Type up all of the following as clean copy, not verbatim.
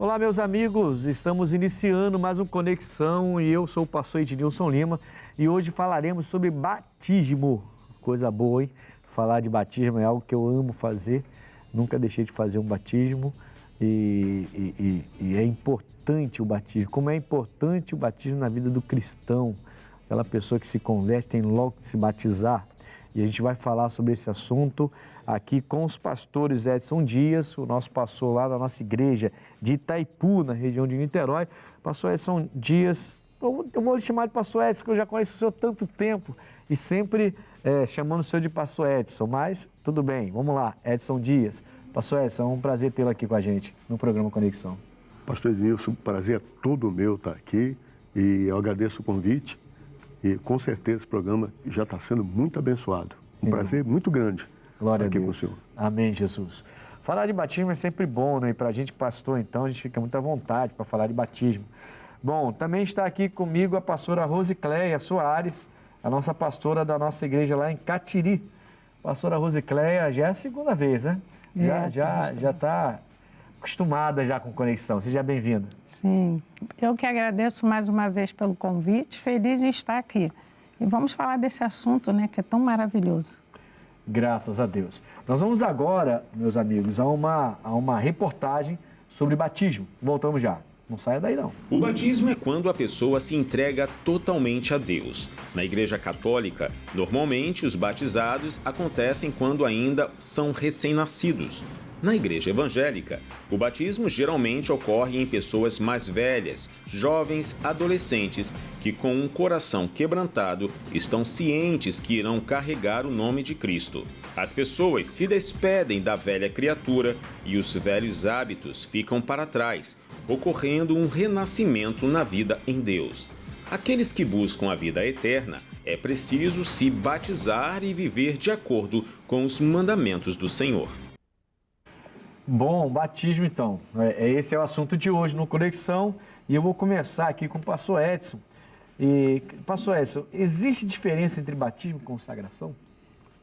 Olá, meus amigos, estamos iniciando mais um Conexão e eu sou o pastor Ednilson Lima e hoje falaremos sobre batismo. Coisa boa, hein? Falar de batismo é algo que eu amo fazer, nunca deixei de fazer um batismo e é importante o batismo. Como é importante o batismo na vida do cristão, aquela pessoa que se converte tem logo que se batizar. E a gente vai falar sobre esse assunto aqui com os pastores Edson Dias, o nosso pastor lá da nossa igreja de Itaipu, na região de Niterói. Pastor Edson Dias, eu vou lhe chamar de pastor Edson, que eu já conheço o senhor há tanto tempo e sempre chamando o senhor de pastor Edson, mas tudo bem, vamos lá, Edson Dias. Pastor Edson, é um prazer tê-lo aqui com a gente no programa Conexão. Pastor Ednilson, o prazer é todo meu estar aqui e eu agradeço o convite. E com certeza esse programa já está sendo muito abençoado. Um prazer muito grande Glória estar aqui a Deus. com o senhor. Amém, Jesus. Falar de batismo é sempre bom, né? E para a gente, pastor, então, a gente fica muito à vontade para falar de batismo. Bom, também está aqui comigo a pastora Rosicléia Soares, a nossa pastora da nossa igreja lá em Catiri. Pastora Rosicléia, já é a segunda vez, né? Já está acostumada já com Conexão. Seja bem-vinda. Sim, eu que agradeço mais uma vez pelo convite, feliz em estar aqui. E vamos falar desse assunto, né, que é tão maravilhoso. Graças a Deus. Nós vamos agora, meus amigos, a uma reportagem sobre batismo. Voltamos já. Não saia daí, não. O batismo é quando a pessoa se entrega totalmente a Deus. Na Igreja Católica, normalmente os batizados acontecem quando ainda são recém-nascidos. Na Igreja Evangélica, o batismo geralmente ocorre em pessoas mais velhas, jovens, adolescentes, que com um coração quebrantado estão cientes que irão carregar o nome de Cristo. As pessoas se despedem da velha criatura e os velhos hábitos ficam para trás, ocorrendo um renascimento na vida em Deus. Aqueles que buscam a vida eterna, é preciso se batizar e viver de acordo com os mandamentos do Senhor. Bom, batismo então, esse é o assunto de hoje no Conexão e eu vou começar aqui com o pastor Edson. Pastor Edson, existe diferença entre batismo e consagração?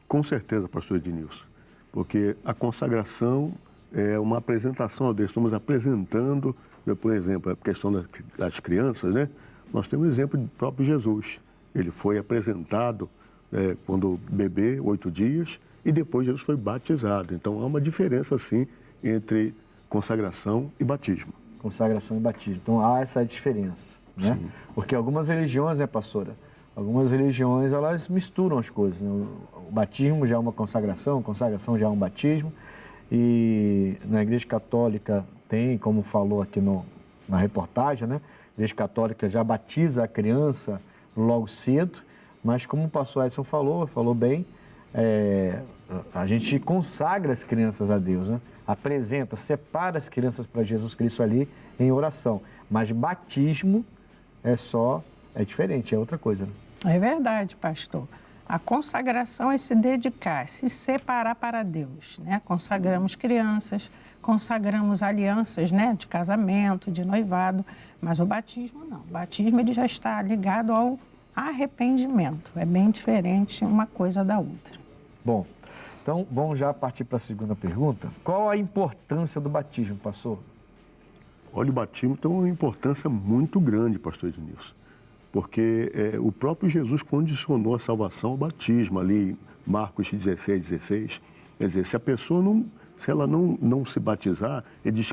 Com certeza, pastor Ednilson, porque a consagração é uma apresentação a Deus. Estamos apresentando, por exemplo, a questão das crianças, né? Nós temos o exemplo do próprio Jesus. Ele foi apresentado quando bebê, 8 dias, e depois Jesus foi batizado. Então há uma diferença, sim, entre consagração e batismo. Consagração e batismo. Então há essa diferença, né? Sim. Porque algumas religiões, né, pastora? Algumas religiões, elas misturam as coisas, né? O batismo já é uma consagração, a consagração já é um batismo. E na Igreja Católica tem, como falou aqui na reportagem, né? A Igreja Católica já batiza a criança logo cedo, mas como o pastor Edson falou bem, a gente consagra as crianças a Deus, né? Apresenta, separa as crianças para Jesus Cristo ali em oração. Mas batismo é diferente, é outra coisa, né? É verdade, pastor. A consagração é se dedicar, se separar para Deus, né? Consagramos crianças, consagramos alianças, né? De casamento, de noivado, mas o batismo não. O batismo ele já está ligado ao arrependimento. É bem diferente uma coisa da outra. Bom, então vamos já partir para a segunda pergunta. Qual a importância do batismo, pastor? Olha, o batismo tem uma importância muito grande, pastor Ednilson, porque o próprio Jesus condicionou a salvação ao batismo, ali em Marcos 16. Quer dizer, se a pessoa não se batizar, ele diz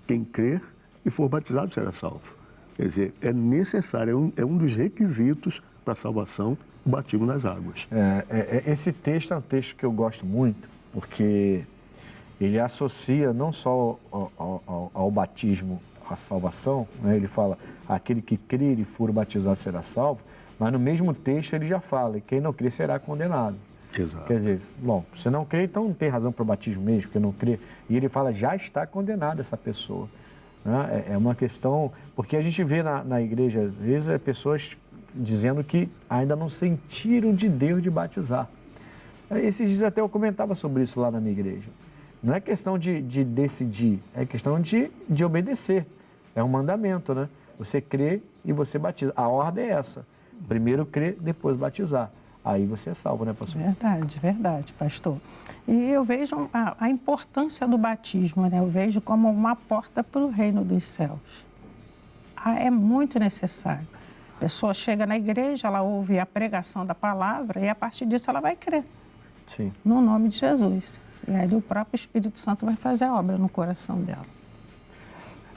quem crer e for batizado será salvo. Quer dizer, é necessário, é um dos requisitos para a salvação, o batismo nas águas. Esse texto é um texto que eu gosto muito, porque ele associa não só ao batismo a salvação, né? Ele fala, aquele que crer e for batizado será salvo, mas no mesmo texto ele já fala, quem não crer será condenado. Exato. Quer dizer, bom, se não crê, então não tem razão para o batismo mesmo, porque não crê. E ele fala, já está condenada essa pessoa. Né? É uma questão, porque a gente vê na igreja, às vezes, pessoas dizendo que ainda não sentiram de Deus de batizar. Esses dias até eu comentava sobre isso lá na minha igreja. Não é questão de decidir, é questão de obedecer. É um mandamento, né? Você crê e você batiza. A ordem é essa. Primeiro crer, depois batizar. aí você é salvo, né, pastor? Verdade, verdade, pastor. E eu vejo a importância do batismo, né? Eu vejo como uma porta para o reino dos céus. É muito necessário. A pessoa chega na igreja, ela ouve a pregação da palavra e a partir disso ela vai crer. Sim. No nome de Jesus. E aí o próprio Espírito Santo vai fazer a obra no coração dela.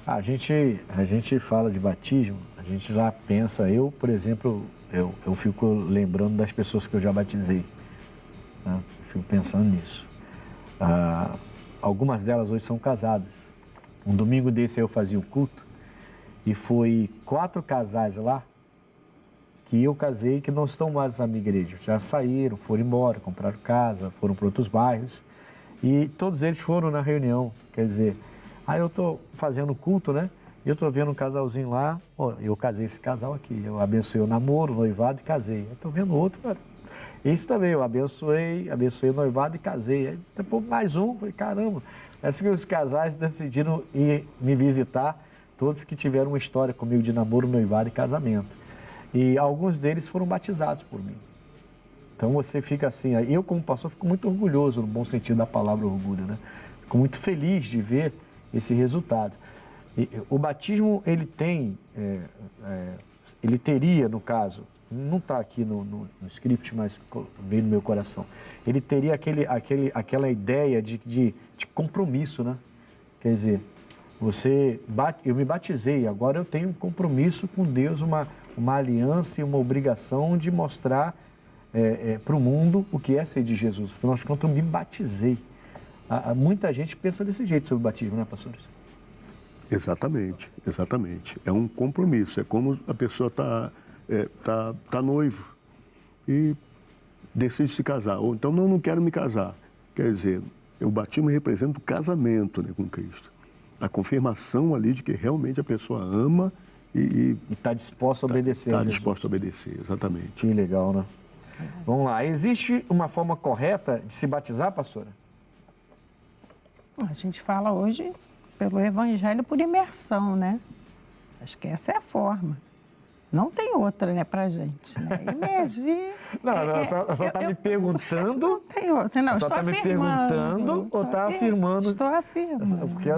A gente fala de batismo, a gente já pensa, eu, por exemplo, eu fico lembrando das pessoas que eu já batizei, né? Fico pensando nisso. Algumas delas hoje são casadas. Um domingo desse eu fazia o culto e foi 4 casais lá que eu casei que não estão mais na minha igreja. Já saíram, foram embora, compraram casa, foram para outros bairros e todos eles foram na reunião. Quer dizer, aí eu estou fazendo culto, né? Eu estou vendo um casalzinho lá, eu casei esse casal aqui, eu abençoei o namoro, o noivado e casei. Eu estou vendo outro, cara. Esse também, eu abençoei o noivado e casei. Aí depois mais um, falei, caramba. Assim que os casais decidiram ir me visitar, todos que tiveram uma história comigo de namoro, noivado e casamento. E alguns deles foram batizados por mim. Então você fica assim, eu como pastor fico muito orgulhoso, no bom sentido da palavra orgulho, né? Fico muito feliz de ver esse resultado. E o batismo, ele tem, ele teria, no caso, não está aqui no script, mas veio no meu coração, ele teria aquela ideia de compromisso, né? Quer dizer, eu me batizei, agora eu tenho um compromisso com Deus, uma aliança e uma obrigação de mostrar para o mundo o que é ser de Jesus. Afinal de contas, eu me batizei. Muita gente pensa desse jeito sobre o batismo, né, pastores? Exatamente, exatamente. É um compromisso, é como a pessoa está noivo e decide se casar, ou então não quero me casar. Quer dizer, o batismo representa o casamento, né, com Cristo. A confirmação ali de que realmente a pessoa ama e está disposta a obedecer. Está disposta a obedecer, exatamente. Que legal, né? Vamos lá. Existe uma forma correta de se batizar, pastora? A gente fala hoje pelo evangelho por imersão, né? Acho que essa é a forma. Não tem outra, né, pra gente, né? Imergir... Não, só está me perguntando... Não tem outra, não, só está me perguntando ou está afirmando? Estou afirmando. Porque,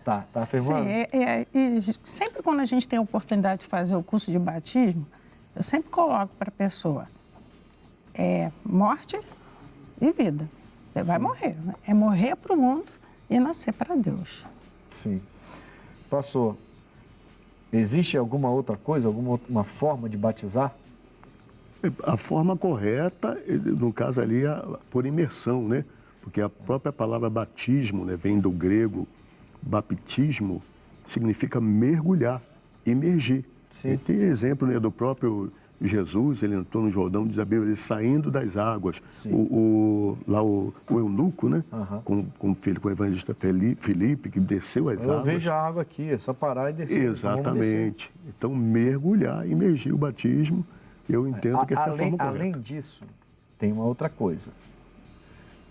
tá afirmando? Sim, e sempre quando a gente tem a oportunidade de fazer o curso de batismo, eu sempre coloco para a pessoa, morte e vida. Você vai morrer, né? É morrer para o mundo e nascer para Deus. Sim. Pastor, existe alguma outra coisa, uma forma de batizar? A forma correta, no caso ali, é por imersão, né? Porque a própria palavra batismo, né, vem do grego baptismo, significa mergulhar, imergir. Sim. E tem exemplo, né, do próprio Jesus, ele entrou no Jordão, diz a Bíblia, ele saindo das águas. O eunuco, né, com o filho, com o evangelista Filipe, que desceu as águas. Eu vejo a água aqui, é só parar e descer. Exatamente. Então, mergulhar, imergir o batismo, eu entendo que essa é a forma correta. Além disso, tem uma outra coisa.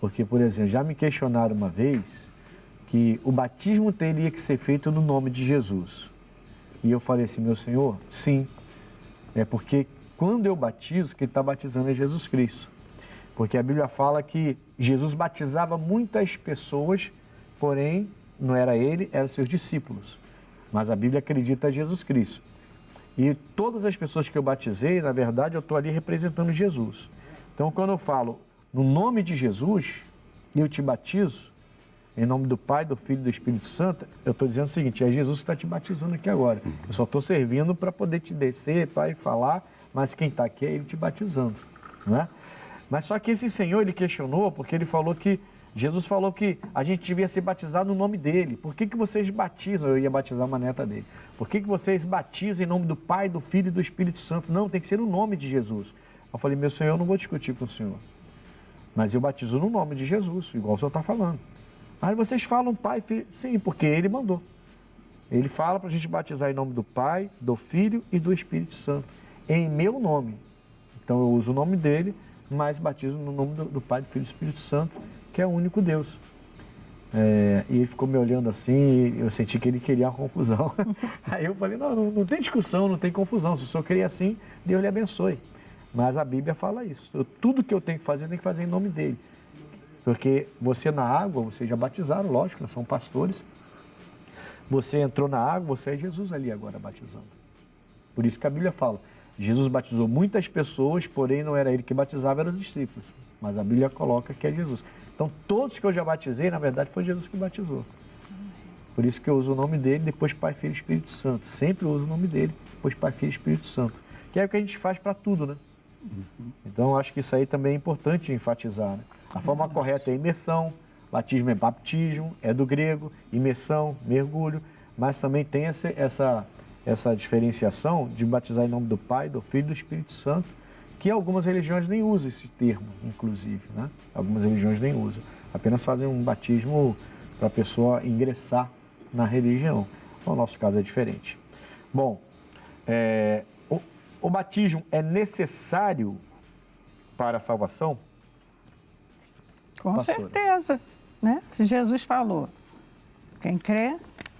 Porque, por exemplo, já me questionaram uma vez que o batismo teria que ser feito no nome de Jesus. E eu falei assim, meu Senhor, sim. É porque quando eu batizo, quem está batizando é Jesus Cristo. Porque a Bíblia fala que Jesus batizava muitas pessoas, porém, não era ele, eram seus discípulos. Mas a Bíblia acredita em Jesus Cristo. E todas as pessoas que eu batizei, na verdade, eu estou ali representando Jesus. Então, quando eu falo no nome de Jesus, eu te batizo, em nome do Pai, do Filho e do Espírito Santo, eu estou dizendo o seguinte, é Jesus que está te batizando aqui agora. Eu só estou servindo para poder te descer, Pai, falar, mas quem está aqui é Ele te batizando, não é? Mas só que esse Senhor, ele questionou, porque ele falou que, Jesus falou que a gente devia ser batizado no nome dele. Por que vocês batizam? Eu ia batizar uma neta dele. Por que vocês batizam em nome do Pai, do Filho e do Espírito Santo? Não, tem que ser no nome de Jesus. Eu falei, meu Senhor, eu não vou discutir com o Senhor. Mas eu batizo no nome de Jesus, igual o Senhor está falando. Aí vocês falam Pai, Filho... Sim, porque Ele mandou. Ele fala para a gente batizar em nome do Pai, do Filho e do Espírito Santo. Em meu nome. Então eu uso o nome dele, mas batizo no nome do Pai, do Filho e do Espírito Santo, que é o único Deus. E ele ficou me olhando assim, e eu senti que ele queria uma confusão. Aí eu falei, não tem discussão, não tem confusão. Se o senhor queria assim, Deus lhe abençoe. Mas a Bíblia fala isso. Tudo que eu tenho que fazer em nome dele. Porque você na água, vocês já batizaram, lógico, nós somos pastores. Você entrou na água, você é Jesus ali agora batizando. Por isso que a Bíblia fala, Jesus batizou muitas pessoas, porém não era ele que batizava, eram os discípulos. Mas a Bíblia coloca que é Jesus. Então todos que eu já batizei, na verdade, foi Jesus que batizou. Por isso que eu uso o nome dele, depois Pai, Filho e Espírito Santo. Sempre uso o nome dele, depois Pai, Filho e Espírito Santo. Que é o que a gente faz para tudo, né? Então, acho que isso aí também é importante enfatizar, né? A forma correta é imersão, batismo é baptismo, é do grego, imersão, mergulho, mas também tem essa diferenciação de batizar em nome do Pai, do Filho e do Espírito Santo, que algumas religiões nem usam esse termo, inclusive, né? Algumas religiões nem usam, apenas fazem um batismo para a pessoa ingressar na religião. O nosso caso é diferente. Bom, o batismo é necessário para a salvação? Com Pastora. certeza, né? Se Jesus falou, quem crê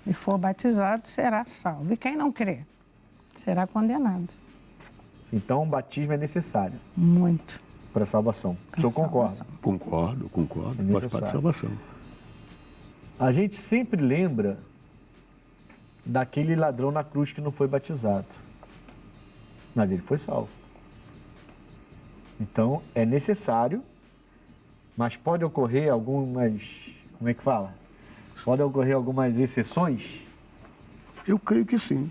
e for batizado será salvo. E quem não crê será condenado. Então, o batismo é necessário Muito. para a salvação. O senhor concorda? Concordo. É Faz parte da salvação. A gente sempre lembra daquele ladrão na cruz que não foi batizado. Mas ele foi salvo. Então, é necessário, mas pode ocorrer algumas... Como é que fala? Pode ocorrer algumas exceções? Eu creio que sim.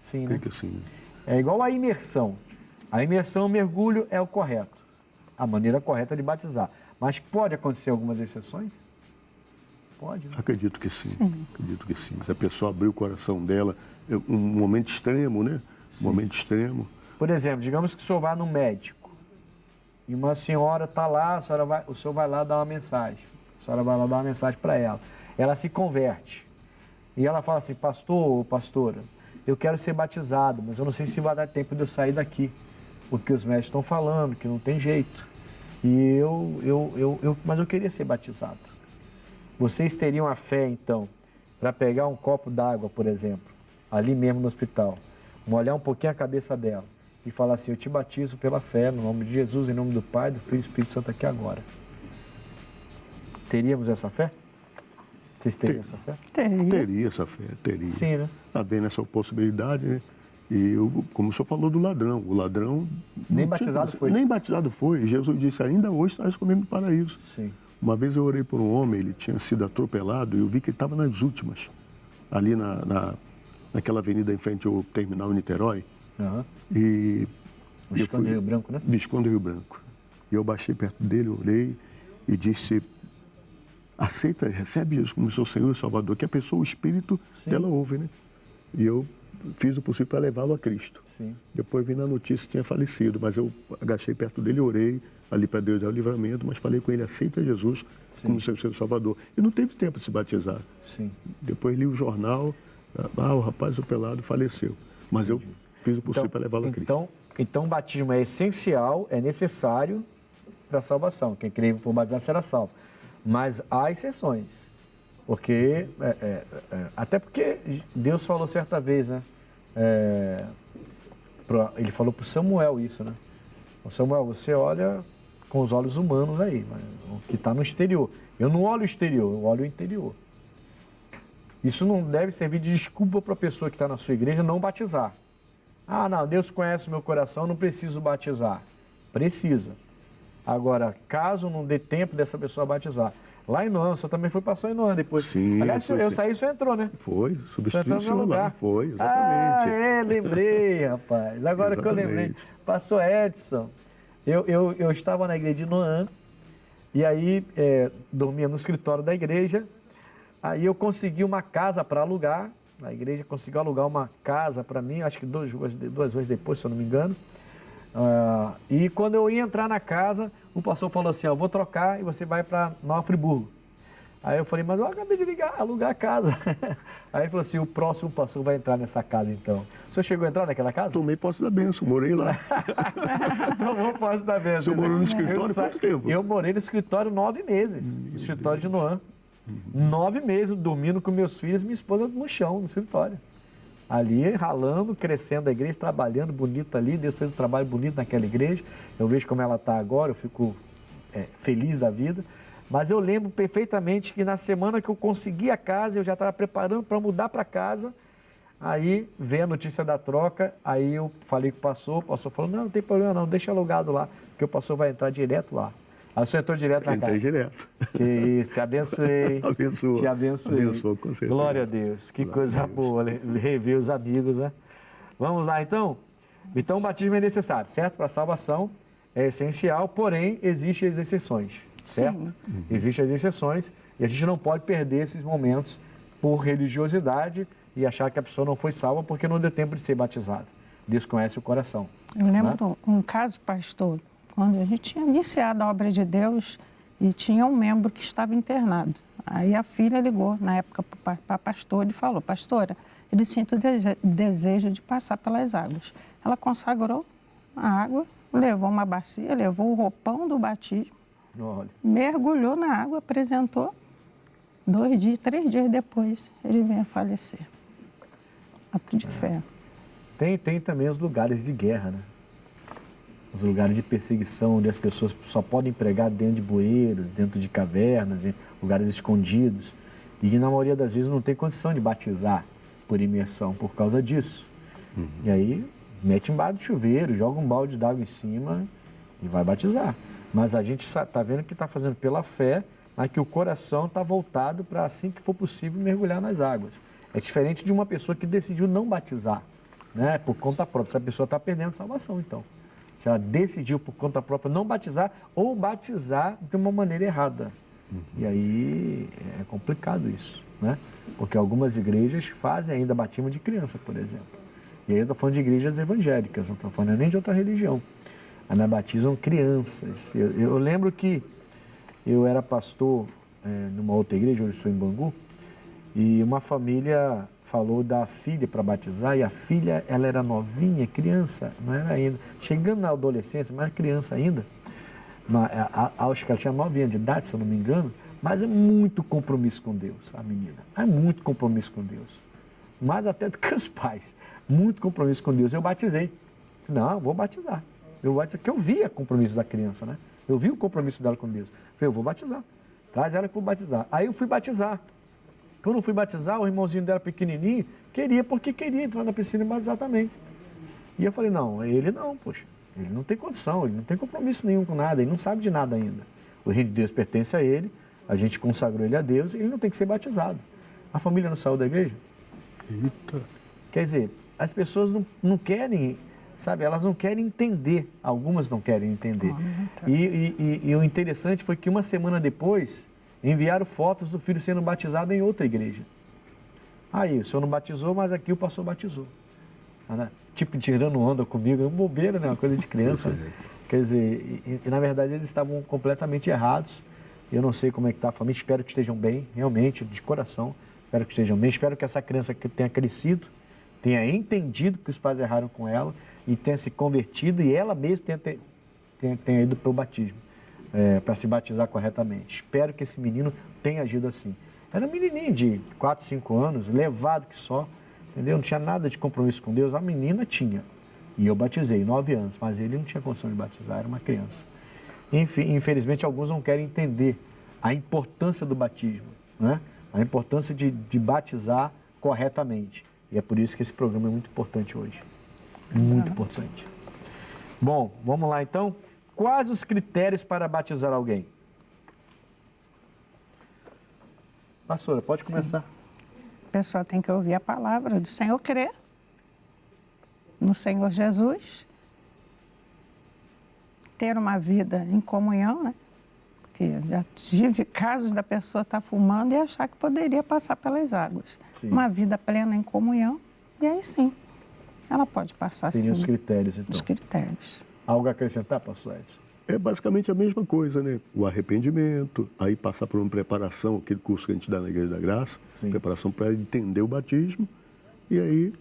Sim, né? Creio que sim. É igual a imersão. A imersão, o mergulho é o correto. A maneira correta de batizar. Mas pode acontecer algumas exceções? Pode, né? Acredito que sim. Acredito que sim. Se a pessoa abrir o coração dela, um momento extremo, né? Um momento extremo. Por exemplo, digamos que o senhor vá no médico e uma senhora está lá, o senhor vai lá dar uma mensagem. A senhora vai lá dar uma mensagem para ela. Ela se converte. E ela fala assim, pastor ou pastora, eu quero ser batizado, mas eu não sei se vai dar tempo de eu sair daqui. Porque os médicos estão falando que não tem jeito. E mas eu queria ser batizado. Vocês teriam a fé, então, para pegar um copo d'água, por exemplo, ali mesmo no hospital, molhar um pouquinho a cabeça dela e falar assim, eu te batizo pela fé, no nome de Jesus, em nome do Pai, do Filho e do Espírito Santo aqui agora. Teríamos essa fé? Vocês teriam essa fé? Teria essa fé, teria. Sim, né? Está vendo essa possibilidade, né? E como o senhor falou do ladrão, o ladrão... Nem batizado foi. Nem batizado foi. Jesus disse, ainda hoje estás comigo no paraíso. Sim. Uma vez eu orei por um homem, ele tinha sido atropelado e eu vi que ele estava nas últimas, ali naquela avenida em frente ao terminal em Niterói. Uhum. E Visconde Rio Branco, né? Visconde Rio Branco. E eu baixei perto dele, orei e disse, aceita, recebe Jesus como seu Senhor e Salvador, que a pessoa, o Espírito dela ouve, né? E eu fiz o possível para levá-lo a Cristo. Sim. Depois vi na notícia que tinha falecido, mas eu agachei perto dele, orei ali para Deus dar o livramento, mas falei com ele, aceita Jesus como seu Senhor e Salvador. E não teve tempo de se batizar. Sim. Depois li o jornal, o rapaz atropelado faleceu. Mas eu fiz o possível para levá-lo a Cristo. Então, o batismo é essencial, é necessário para a salvação. Quem crê e for batizar será salvo. Mas há exceções. Porque, até porque Deus falou certa vez, né? Ele falou para o Samuel isso, né? O Samuel, você olha com os olhos humanos aí, mas o que está no exterior. Eu não olho o exterior, eu olho o interior. Isso não deve servir de desculpa para a pessoa que está na sua igreja não batizar. Ah, não, Deus conhece o meu coração, não preciso batizar. Precisa. Agora, caso não dê tempo dessa pessoa batizar, lá em Noã, o senhor também foi passar em Noã depois. Sim. Aliás, eu saí, o senhor entrou, né? Foi, substituiu o senhor lá. Foi, Ah, exatamente. lembrei, rapaz. Agora que eu lembrei. Passou Edson. Eu estava na igreja de Noã e aí dormia no escritório da igreja. Aí eu consegui uma casa para alugar. A igreja conseguiu alugar uma casa para mim, acho que duas vezes depois, se eu não me engano. E quando eu ia entrar na casa, o pastor falou assim, eu vou trocar e você vai para Nova Friburgo. Aí eu falei, mas eu acabei de alugar a casa. Aí ele falou assim, o próximo pastor vai entrar nessa casa então. O senhor chegou a entrar naquela casa? Tomei posse da bênção, morei lá. Tomou posse da bênção. O senhor morou no escritório quanto tempo? Eu morei no escritório 9 meses, no escritório de Noã. 9 meses dormindo com meus filhos e minha esposa no chão, no escritório. ali ralando, crescendo a igreja, trabalhando bonito ali. Deus fez um trabalho bonito naquela igreja. Eu vejo como ela está agora, eu fico feliz da vida. Mas eu lembro perfeitamente que na semana que eu consegui a casa, eu já estava preparando para mudar para casa. Aí veio a notícia da troca, aí eu falei com o pastor falou, não tem problema não, deixa alugado lá, porque o pastor vai entrar direto lá. Aí o senhor entrou direto na casa. Entrei direto. Que isso, te abençoei. Abençoa. Te abençoei. Abençoa, com certeza. Glória a Deus, que coisa boa, rever os amigos, né? Vamos lá então? Então o batismo é necessário, certo? Para a salvação é essencial, porém existem as exceções, certo? Sim. Existem as exceções e a gente não pode perder esses momentos por religiosidade e achar que a pessoa não foi salva porque não deu tempo de ser batizado. Deus conhece o coração. Eu lembro um caso, pastor, quando a gente tinha iniciado a obra de Deus e tinha um membro que estava internado. Aí a filha ligou, na época, para a pastora e falou, pastora, ele sente o desejo de passar pelas águas. Ela consagrou a água, levou uma bacia, levou o roupão do batismo, Olha. mergulhou na água, apresentou. 3 dias depois, ele veio a falecer. Ato de fé. Tem também os lugares de guerra, né? Os lugares de perseguição, onde as pessoas só podem pregar dentro de bueiros, dentro de cavernas, em lugares escondidos. E na maioria das vezes não tem condição de batizar por imersão por causa disso. E aí mete embaixo do chuveiro, joga um balde d'água em cima e vai batizar. Mas a gente está vendo que está fazendo pela fé, mas que o coração está voltado para, assim que for possível, mergulhar nas águas. É diferente de uma pessoa que decidiu não batizar, né, por conta própria. Essa pessoa está perdendo a salvação, então. Se ela decidiu por conta própria não batizar ou batizar de uma maneira errada. E aí é complicado isso, né? Porque algumas igrejas fazem ainda batismo de criança, por exemplo. E aí eu estou falando de igrejas evangélicas, não estou falando nem de outra religião. Ainda batizam crianças. Eu lembro que eu era pastor numa outra igreja, hoje sou em Bangu, e uma família falou da filha para batizar, e a filha, ela era novinha, criança, não era ainda, chegando na adolescência, mas criança ainda, acho que ela tinha 9 anos de idade, se eu não me engano, mas é muito compromisso com Deus, a menina, é muito compromisso com Deus, mais até do que os pais, muito compromisso com Deus. Eu batizei, não, vou batizar, porque eu via o compromisso da criança, né? Eu vi o compromisso dela com Deus. Falei, eu vou batizar. Traz ela que eu vou batizar. Aí eu fui batizar. Quando eu fui batizar, o irmãozinho dela pequenininho queria, porque queria entrar na piscina e batizar também. E eu falei, não, ele não, poxa. Ele não tem condição, ele não tem compromisso nenhum com nada, ele não sabe de nada ainda. O reino de Deus pertence a ele, a gente consagrou ele a Deus e ele não tem que ser batizado. A família não saiu da igreja? Eita. Quer dizer, as pessoas não querem... Sabe, elas não querem entender, algumas não querem entender. E o interessante foi que uma semana depois, enviaram fotos do filho sendo batizado em outra igreja. Aí, o senhor não batizou, mas aqui o pastor batizou. Tipo, tirando onda comigo, é uma bobeira, né? Uma coisa de criança. Né? Quer dizer, e na verdade eles estavam completamente errados. Eu não sei como é que está a família, espero que estejam bem, realmente, de coração. Espero que estejam bem, espero que essa criança tenha crescido, tenha entendido que os pais erraram com ela e tenha se convertido e ela mesma tenha ido para o batismo, para se batizar corretamente. Espero que esse menino tenha agido assim. Era um menininho de 4, 5 anos, levado que só, entendeu? Não tinha nada de compromisso com Deus. A menina tinha. E eu batizei, 9 anos, mas ele não tinha condição de batizar, era uma criança. Enfim, infelizmente, alguns não querem entender a importância do batismo, né? A importância de batizar corretamente. E é por isso que esse programa é muito importante hoje. Muito importante. Bom, vamos lá então. Quais os critérios para batizar alguém? Pastora, pode começar. A pessoa tem que ouvir a palavra do Senhor, crer no Senhor Jesus, ter uma vida em comunhão, né? Porque já tive casos da pessoa estar fumando e achar que poderia passar pelas águas. Sim. Uma vida plena em comunhão, e aí sim, ela pode passar sim. Seriam os critérios, então. Os critérios. Algo a acrescentar, pastor Edson? É basicamente a mesma coisa, né? O arrependimento, aí passar por uma preparação, aquele curso que a gente dá na Igreja da Graça, Sim. preparação para entender o batismo, e aí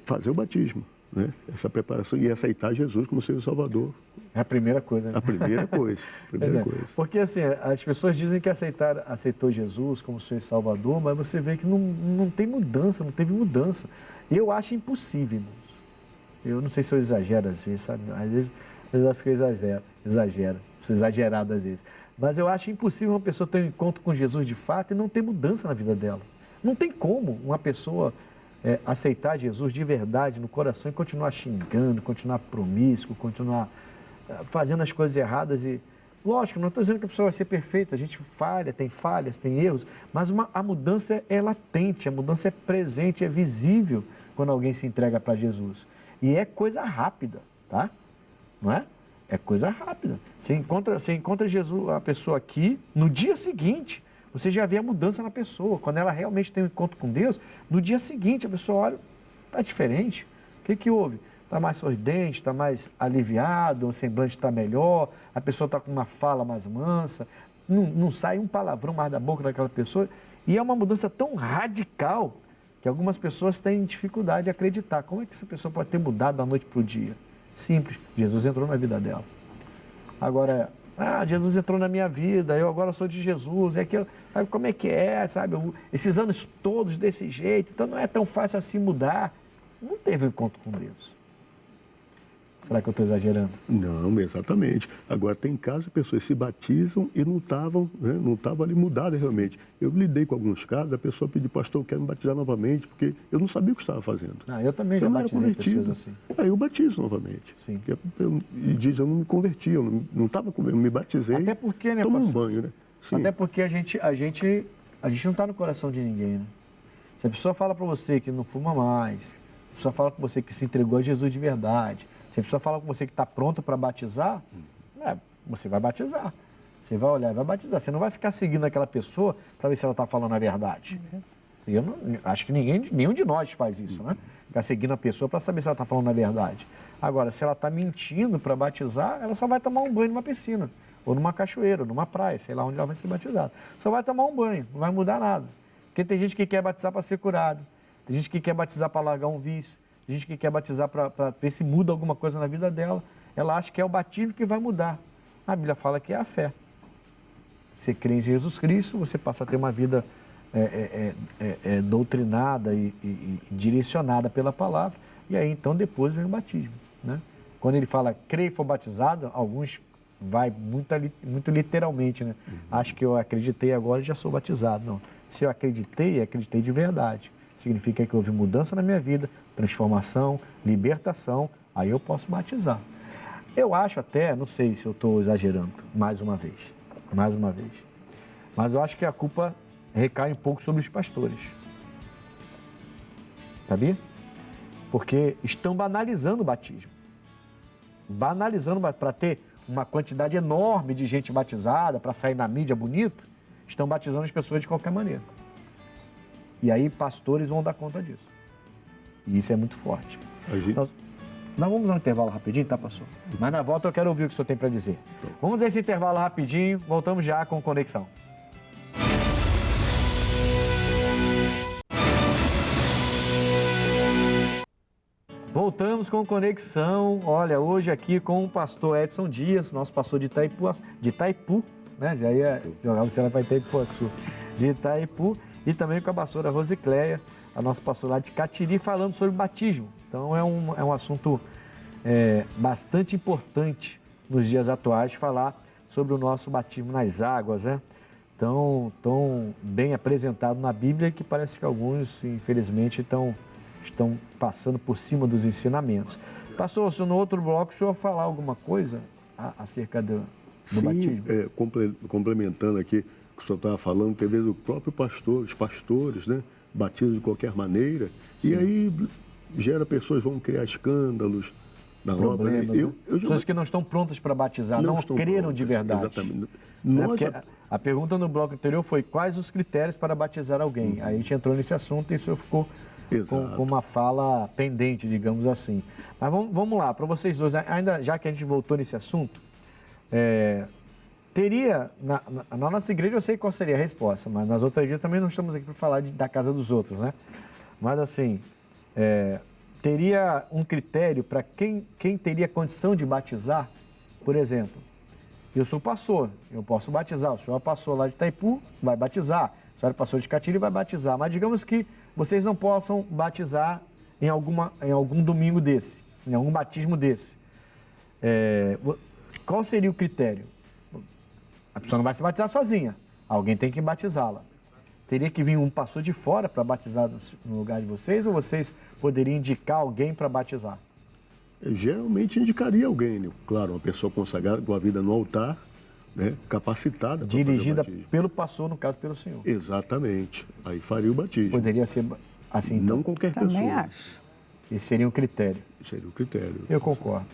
fazer o batismo. né? Essa preparação e aceitar Jesus como seu Salvador. É a primeira coisa, né? A primeira coisa. Porque assim, as pessoas dizem que aceitou Jesus como seu Salvador, mas você vê que não tem mudança, não teve mudança. E eu acho impossível, irmãos. Eu não sei se eu exagero assim, sabe? Às vezes acho que eu exagero, sou exagerado às vezes. Mas eu acho impossível uma pessoa ter um encontro com Jesus de fato e não ter mudança na vida dela. Não tem como uma pessoa aceitar Jesus de verdade no coração e continuar xingando, continuar promíscuo, continuar fazendo as coisas erradas. E lógico, não estou dizendo que a pessoa vai ser perfeita, a gente falha, tem erros, mas a mudança é latente, a mudança é presente, é visível quando alguém se entrega para Jesus. E é coisa rápida, tá? Não é? É coisa rápida. Você encontra Jesus, a pessoa aqui, no dia seguinte, você já vê a mudança na pessoa. Quando ela realmente tem um encontro com Deus, no dia seguinte a pessoa olha, está diferente. O que houve? Está mais sorridente, está mais aliviado, o semblante está melhor, a pessoa está com uma fala mais mansa, não sai um palavrão mais da boca daquela pessoa. E é uma mudança tão radical que algumas pessoas têm dificuldade de acreditar. Como é que essa pessoa pode ter mudado da noite para o dia? Simples, Jesus entrou na vida dela. Agora, Jesus entrou na minha vida, eu agora sou de Jesus, sabe como é que é, sabe? Esses anos todos desse jeito, então não é tão fácil assim mudar. Não teve um encontro com Deus. Será que eu estou exagerando? Não, exatamente. Agora, tem casos de pessoas se batizam e não estavam ali mudadas realmente. Eu lidei com alguns casos, a pessoa pediu, pastor, eu quero me batizar novamente, porque eu não sabia o que estava fazendo. Eu também já batizei pessoas assim. Aí eu batizo novamente. Sim. E diz, eu não me converti, eu não estava eu me batizei, até porque, né, tomei um banho, né? Sim. Até porque a gente não está no coração de ninguém, né? Se a pessoa fala para você que não fuma mais, a pessoa fala com você que se entregou a Jesus de verdade, se a pessoa fala com você que está pronto para batizar, você vai batizar. Você vai olhar e vai batizar. Você não vai ficar seguindo aquela pessoa para ver se ela está falando a verdade. E eu acho que nenhum de nós faz isso, né? Ficar seguindo a pessoa para saber se ela está falando a verdade. Agora, se ela está mentindo para batizar, ela só vai tomar um banho numa piscina, ou numa cachoeira, ou numa praia, sei lá onde ela vai ser batizada. Só vai tomar um banho, não vai mudar nada. Porque tem gente que quer batizar para ser curado, tem gente que quer batizar para largar um vício, tem gente que quer batizar para ver se muda alguma coisa na vida dela. Ela acha que é o batismo que vai mudar. A Bíblia fala que é a fé. Você crê em Jesus Cristo, você passa a ter uma vida doutrinada e direcionada pela palavra, e aí então depois vem o batismo, né? Quando ele fala crê e for batizado, alguns vai muito literalmente, né? Acho que eu acreditei agora e já sou batizado. Não. Se eu acreditei de verdade. Significa que houve mudança na minha vida, transformação, libertação, aí eu posso batizar. Eu acho até, não sei se eu estou exagerando, mais uma vez, mas eu acho que a culpa recai um pouco sobre os pastores. Sabia? Porque estão banalizando o batismo. Banalizando para ter uma quantidade enorme de gente batizada, para sair na mídia bonito, estão batizando as pessoas de qualquer maneira. E aí pastores vão dar conta disso. E isso é muito forte. Nós vamos a um intervalo rapidinho, tá, pastor? Mas na volta eu quero ouvir o que o senhor tem para dizer. Vamos a esse intervalo rapidinho, voltamos já com Conexão. Voltamos com Conexão. Olha, hoje aqui com o pastor Edson Dias, nosso pastor de Itaipu, né? Já ia jogar você para Itaipuaçu. De Itaipu. E também com a pastora Rosicléia, a nossa pastora lá de Catiri, falando sobre batismo. Então é um assunto bastante importante nos dias atuais, falar sobre o nosso batismo nas águas, né? Tão bem apresentado na Bíblia que parece que alguns, infelizmente, estão passando por cima dos ensinamentos. Pastor, se no outro bloco o senhor falar alguma coisa acerca do batismo? Complementando aqui, o senhor estava falando, que às vezes o próprio pastor, os pastores, né, batizam de qualquer maneira, e aí pessoas vão criar escândalos na obra. Né? Pessoas que não estão prontas para batizar, não creram prontas, de verdade. Exatamente. A pergunta no bloco anterior foi quais os critérios para batizar alguém. Aí a gente entrou nesse assunto e o senhor ficou com uma fala pendente, digamos assim. Mas vamos lá, para vocês dois, ainda já que a gente voltou nesse assunto, teria, na nossa igreja eu sei qual seria a resposta, mas nas outras igrejas também não estamos aqui para falar da casa dos outros, né? Mas assim, teria um critério para quem teria condição de batizar? Por exemplo, eu sou pastor, eu posso batizar. O senhor é pastor lá de Itaipu, vai batizar. A senhora é pastor de Catilho, vai batizar. Mas digamos que vocês não possam batizar em algum domingo desse, em algum batismo desse. Qual seria o critério? A pessoa não vai se batizar sozinha. Alguém tem que batizá-la. Teria que vir um pastor de fora para batizar no lugar de vocês, ou vocês poderiam indicar alguém para batizar? Eu geralmente indicaria alguém, né? Claro, uma pessoa consagrada com a vida no altar, né? Capacitada. Dirigida pelo pastor, no caso, pelo senhor. Exatamente. Aí faria o batismo. Poderia ser assim? Não então? qualquer Também pessoa. acho. Esse seria um critério. Seria o critério. Eu concordo.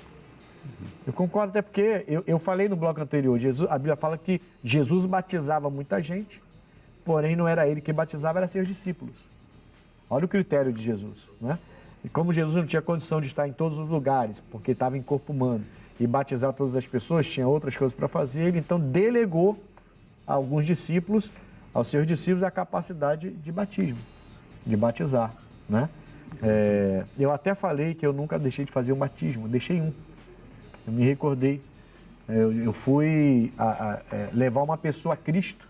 Eu concordo até porque eu falei no bloco anterior, a Bíblia fala que Jesus batizava muita gente, porém não era ele que batizava, era seus discípulos. Olha o critério de Jesus, né? E como Jesus não tinha condição de estar em todos os lugares, porque estava em corpo humano, e batizar todas as pessoas, tinha outras coisas para fazer, ele então delegou a alguns discípulos, aos seus discípulos, a capacidade de batismo, de batizar, né? Eu até falei que eu nunca deixei de fazer um batismo, deixei um. Eu me recordei, eu fui levar uma pessoa a Cristo,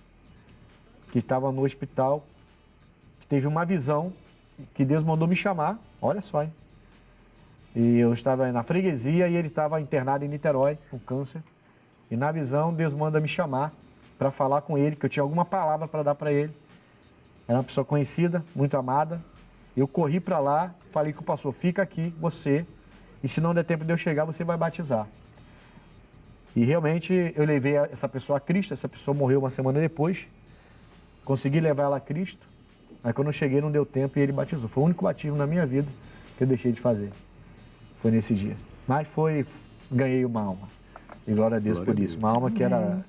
que estava no hospital, que teve uma visão, que Deus mandou me chamar, olha só, hein? E eu estava na freguesia e ele estava internado em Niterói, com câncer. E na visão, Deus manda me chamar para falar com ele, que eu tinha alguma palavra para dar para ele. Era uma pessoa conhecida, muito amada. Eu corri para lá, falei com o pastor, fica aqui, você... E se não der tempo de eu chegar, você vai batizar. E realmente eu levei essa pessoa a Cristo, essa pessoa morreu uma semana depois. Consegui levar ela a Cristo. Aí quando eu cheguei não deu tempo e ele batizou. Foi o único batismo na minha vida que eu deixei de fazer. Foi nesse dia. Mas ganhei uma alma. E glória a Deus por isso. Uma alma que era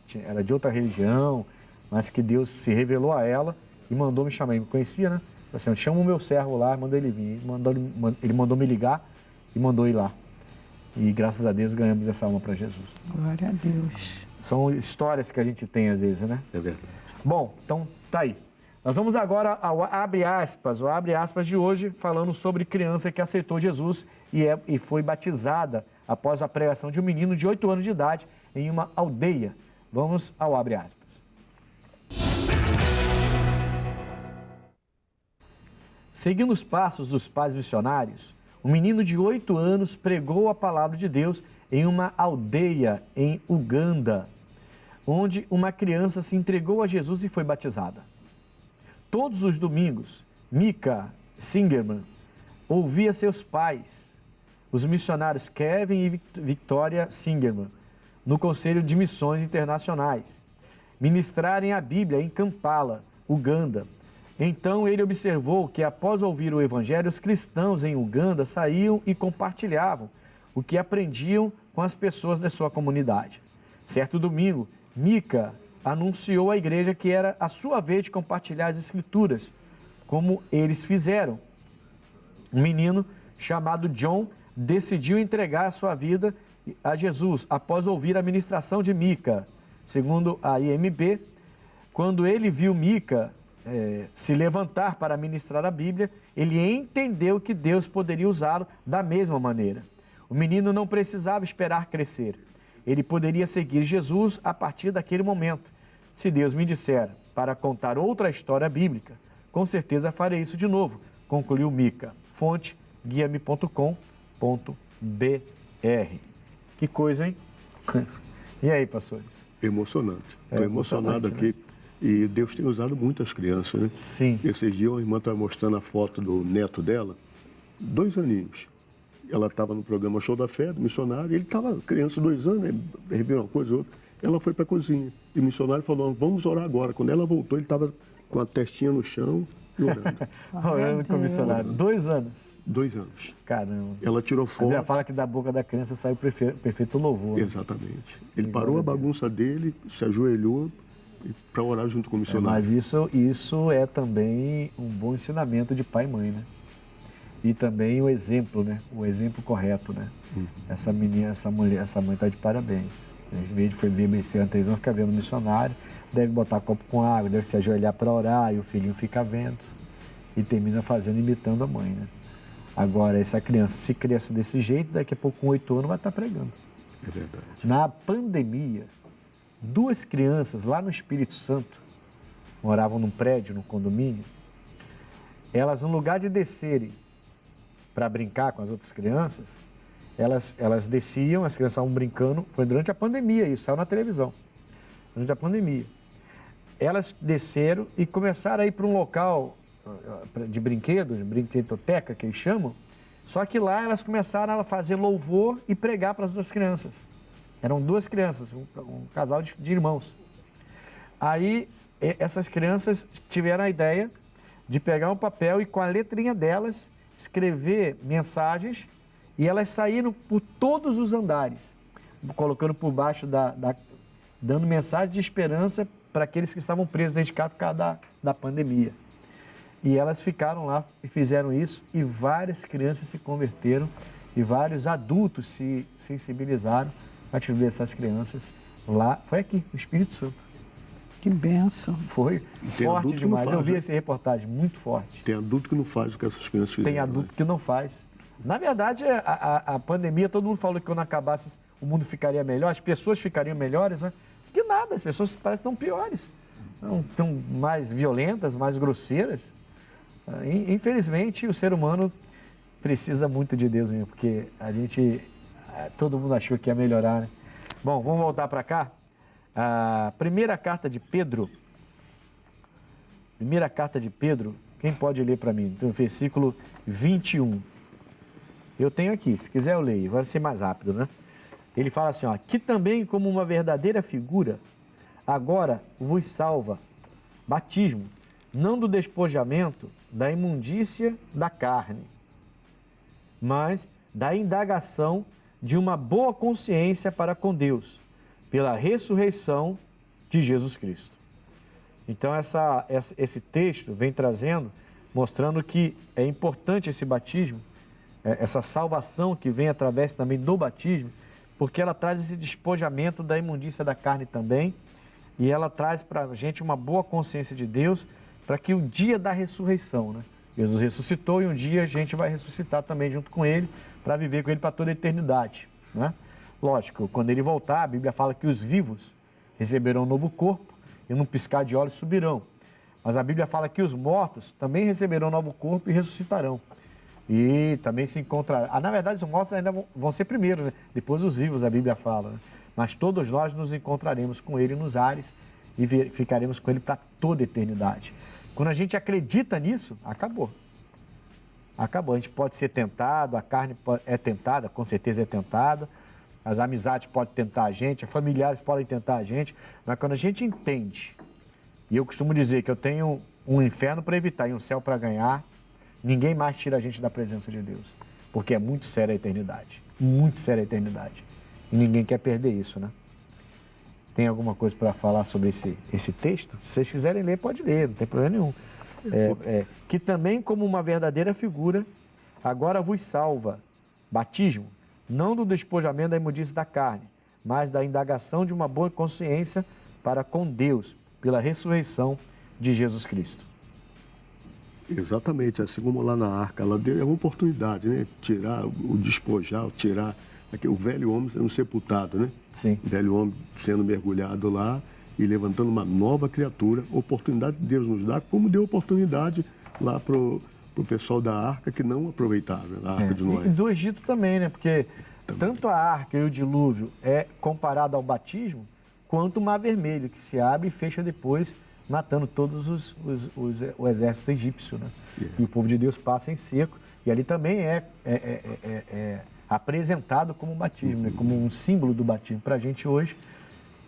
de outra religião, mas que Deus se revelou a ela e mandou me chamar. Ele me conhecia, né? Assim, chama o meu servo lá, manda ele vir. Ele mandou me ligar e mandou ir lá. E graças a Deus ganhamos essa alma para Jesus. Glória a Deus. São histórias que a gente tem às vezes, né? É verdade. Bom, então tá aí. Nós vamos agora ao abre aspas, o abre aspas de hoje, falando sobre criança que aceitou Jesus e foi batizada após a pregação de um menino de 8 anos de idade em uma aldeia. Vamos ao abre aspas. Seguindo os passos dos pais missionários, um menino de 8 anos pregou a palavra de Deus em uma aldeia em Uganda, onde uma criança se entregou a Jesus e foi batizada. Todos os domingos, Mika Singerman ouvia seus pais, os missionários Kevin e Victoria Singerman, no Conselho de Missões Internacionais, ministrarem a Bíblia em Kampala, Uganda. Então ele observou que, após ouvir o Evangelho, os cristãos em Uganda saíam e compartilhavam o que aprendiam com as pessoas da sua comunidade. Certo domingo, Mika anunciou à igreja que era a sua vez de compartilhar as Escrituras, como eles fizeram. Um menino chamado John decidiu entregar a sua vida a Jesus após ouvir a ministração de Mika. Segundo a IMB, quando ele viu Mika se levantar para ministrar a Bíblia, ele entendeu que Deus poderia usá-lo da mesma maneira. O menino não precisava esperar crescer. Ele poderia seguir Jesus a partir daquele momento. Se Deus me disser para contar outra história bíblica, com certeza farei isso de novo, concluiu Mika. Fonte, guiame.com.br. Que coisa, hein? E aí, pastores? Emocionante. Estou emocionado aqui. Né? E Deus tem usado muitas crianças, né? Sim. Esses dias a irmã estava mostrando a foto do neto dela, 2 aninhos. Ela estava no programa Show da Fé, do missionário, ele estava criança, 2 anos, né? Recebeu uma coisa ou outra. Ela foi para a cozinha. E o missionário falou, vamos orar agora. Quando ela voltou, ele estava com a testinha no chão e orando. Orando com o missionário. 2 anos. 2 anos. Caramba. Ela tirou foto. A Bíblia fala que da boca da criança sai o perfeito louvor. Né? Exatamente. Ele parou a bagunça dele, se ajoelhou para orar junto com o missionário. Mas isso é também um bom ensinamento de pai e mãe, né? E também o exemplo, né? O exemplo correto, né? Essa menina, essa mulher, essa mãe está de parabéns. Em vez de ver besteira na televisão, fica vendo o missionário, deve botar copo com água, deve se ajoelhar para orar, e o filhinho fica vendo. E termina imitando a mãe, né? Agora, essa criança, se cresce desse jeito, daqui a pouco, com 8 anos, vai estar pregando. É verdade. Na pandemia, 2 crianças lá no Espírito Santo, moravam num prédio, num condomínio, elas, no lugar de descerem para brincar com as outras crianças, elas desciam, as crianças estavam brincando, foi durante a pandemia isso, saiu na televisão, durante a pandemia. Elas desceram e começaram a ir para um local de brinquedos, brinquedoteca, que eles chamam, só que lá elas começaram a fazer louvor e pregar para as 2 crianças. Eram 2 crianças, um casal de irmãos. Aí, essas crianças tiveram a ideia de pegar um papel e, com a letrinha delas, escrever mensagens, e elas saíram por todos os andares, colocando por baixo, dando mensagem de esperança para aqueles que estavam presos dentro de casa por causa da pandemia. E elas ficaram lá e fizeram isso, e várias crianças se converteram, e vários adultos se sensibilizaram a atitude dessas crianças lá. Foi aqui, no Espírito Santo. Que bênção. Foi forte demais. Eu vi essa reportagem, muito forte. Tem adulto que não faz o que essas crianças fizeram. Tem adulto que não faz. Na verdade, a pandemia, todo mundo falou que quando acabasse o mundo ficaria melhor, as pessoas ficariam melhores, né? Que nada, as pessoas parecem que estão piores. Estão mais violentas, mais grosseiras. Infelizmente, o ser humano precisa muito de Deus mesmo, porque todo mundo achou que ia melhorar, né? Bom, vamos voltar para cá. A primeira carta de Pedro, quem pode ler para mim? Então, versículo 21. Eu tenho aqui, se quiser eu leio, vai ser mais rápido, né? Ele fala assim, ó, que também como uma verdadeira figura, agora vos salva, batismo, não do despojamento, da imundícia da carne, mas da indagação de uma boa consciência para com Deus, pela ressurreição de Jesus Cristo. Então, esse texto vem trazendo, mostrando que é importante esse batismo, essa salvação que vem através também do batismo, porque ela traz esse despojamento da imundícia da carne também, e ela traz para a gente uma boa consciência de Deus, para que o dia da ressurreição, né? Jesus ressuscitou e um dia a gente vai ressuscitar também junto com Ele, para viver com Ele para toda a eternidade, né? Lógico, quando Ele voltar, a Bíblia fala que os vivos receberão um novo corpo e num piscar de olhos subirão. Mas a Bíblia fala que os mortos também receberão um novo corpo e ressuscitarão. E também se encontrarão. Na verdade, os mortos ainda vão ser primeiro, né? Depois os vivos, a Bíblia fala, né? Mas todos nós nos encontraremos com Ele nos ares e ficaremos com Ele para toda a eternidade. Quando a gente acredita nisso, acabou. Acabou. A gente pode ser tentado, a carne é tentada, com certeza é tentada, as amizades podem tentar a gente, os familiares podem tentar a gente, mas quando a gente entende, e eu costumo dizer que eu tenho um inferno para evitar e um céu para ganhar, ninguém mais tira a gente da presença de Deus, porque é muito séria a eternidade, muito séria a eternidade, e ninguém quer perder isso, né? Tem alguma coisa para falar sobre esse texto? Se vocês quiserem ler, pode ler, não tem problema nenhum. Que também, como uma verdadeira figura, agora vos salva, batismo, não do despojamento da imundícia da carne, mas da indagação de uma boa consciência para com Deus, pela ressurreição de Jesus Cristo. Exatamente, assim como lá na arca, ela deu uma oportunidade, né? Tirar o despojar, tirar o velho homem sendo sepultado, né? Sim. O velho homem sendo mergulhado lá e levantando uma nova criatura. Oportunidade que Deus nos dá, como deu oportunidade lá pro pessoal da arca que não aproveitava, a arca de Noé. E do Egito também, né? Porque tanto a arca e o dilúvio é comparado ao batismo, quanto o mar vermelho, que se abre e fecha depois, matando todos o exército egípcio, né? E o povo de Deus passa em seco. E ali também é apresentado como batismo, né? Como um símbolo do batismo para a gente hoje,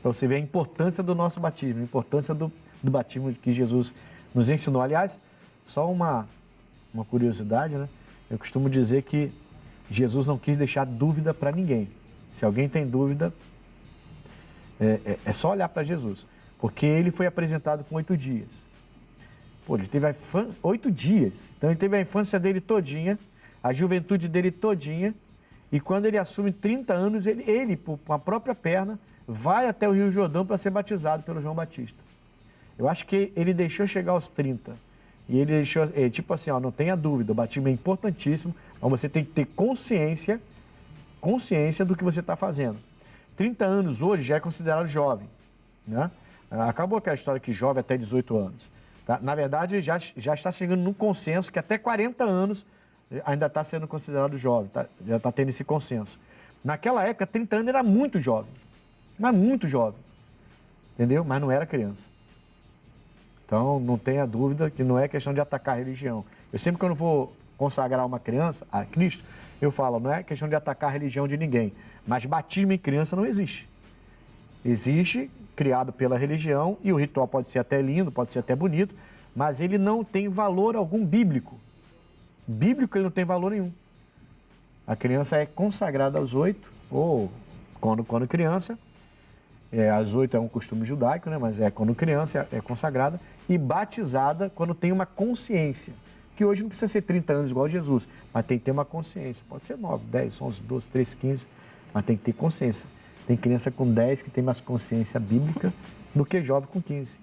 para você ver a importância do nosso batismo, a importância do batismo que Jesus nos ensinou. Aliás, só uma curiosidade, né? Eu costumo dizer que Jesus não quis deixar dúvida para ninguém. Se alguém tem dúvida, é só olhar para Jesus. Porque ele foi apresentado com 8 dias. Pô, ele teve 8 dias. Então ele teve a infância dele todinha, a juventude dele todinha, e quando ele assume 30 anos, ele com a própria perna, vai até o Rio Jordão para ser batizado pelo João Batista. Eu acho que ele deixou chegar aos 30. E ele deixou, tipo assim, ó, não tenha dúvida, o batismo é importantíssimo, mas você tem que ter consciência do que você está fazendo. 30 anos hoje já é considerado jovem, né? Acabou aquela história que jovem até 18 anos. Tá? Na verdade, já está chegando num consenso que até 40 anos ainda está sendo considerado jovem, tá? Já está tendo esse consenso. Naquela época, 30 anos era muito jovem, mas muito jovem, entendeu? Mas não era criança. Então, não tenha dúvida que não é questão de atacar a religião. Eu sempre, quando vou consagrar uma criança a Cristo, eu falo, não é questão de atacar a religião de ninguém, mas batismo em criança não existe. Existe, criado pela religião, e o ritual pode ser até lindo, pode ser até bonito, mas ele não tem valor algum bíblico. Bíblico ele não tem valor nenhum. A criança é consagrada aos 8, ou quando criança, às 8 é um costume judaico, né? Mas quando criança é consagrada, e batizada quando tem uma consciência. Que hoje não precisa ser 30 anos igual a Jesus, mas tem que ter uma consciência. Pode ser 9, 10, 11, 12, 13, 15, mas tem que ter consciência. Tem criança com 10 que tem mais consciência bíblica do que jovem com 15.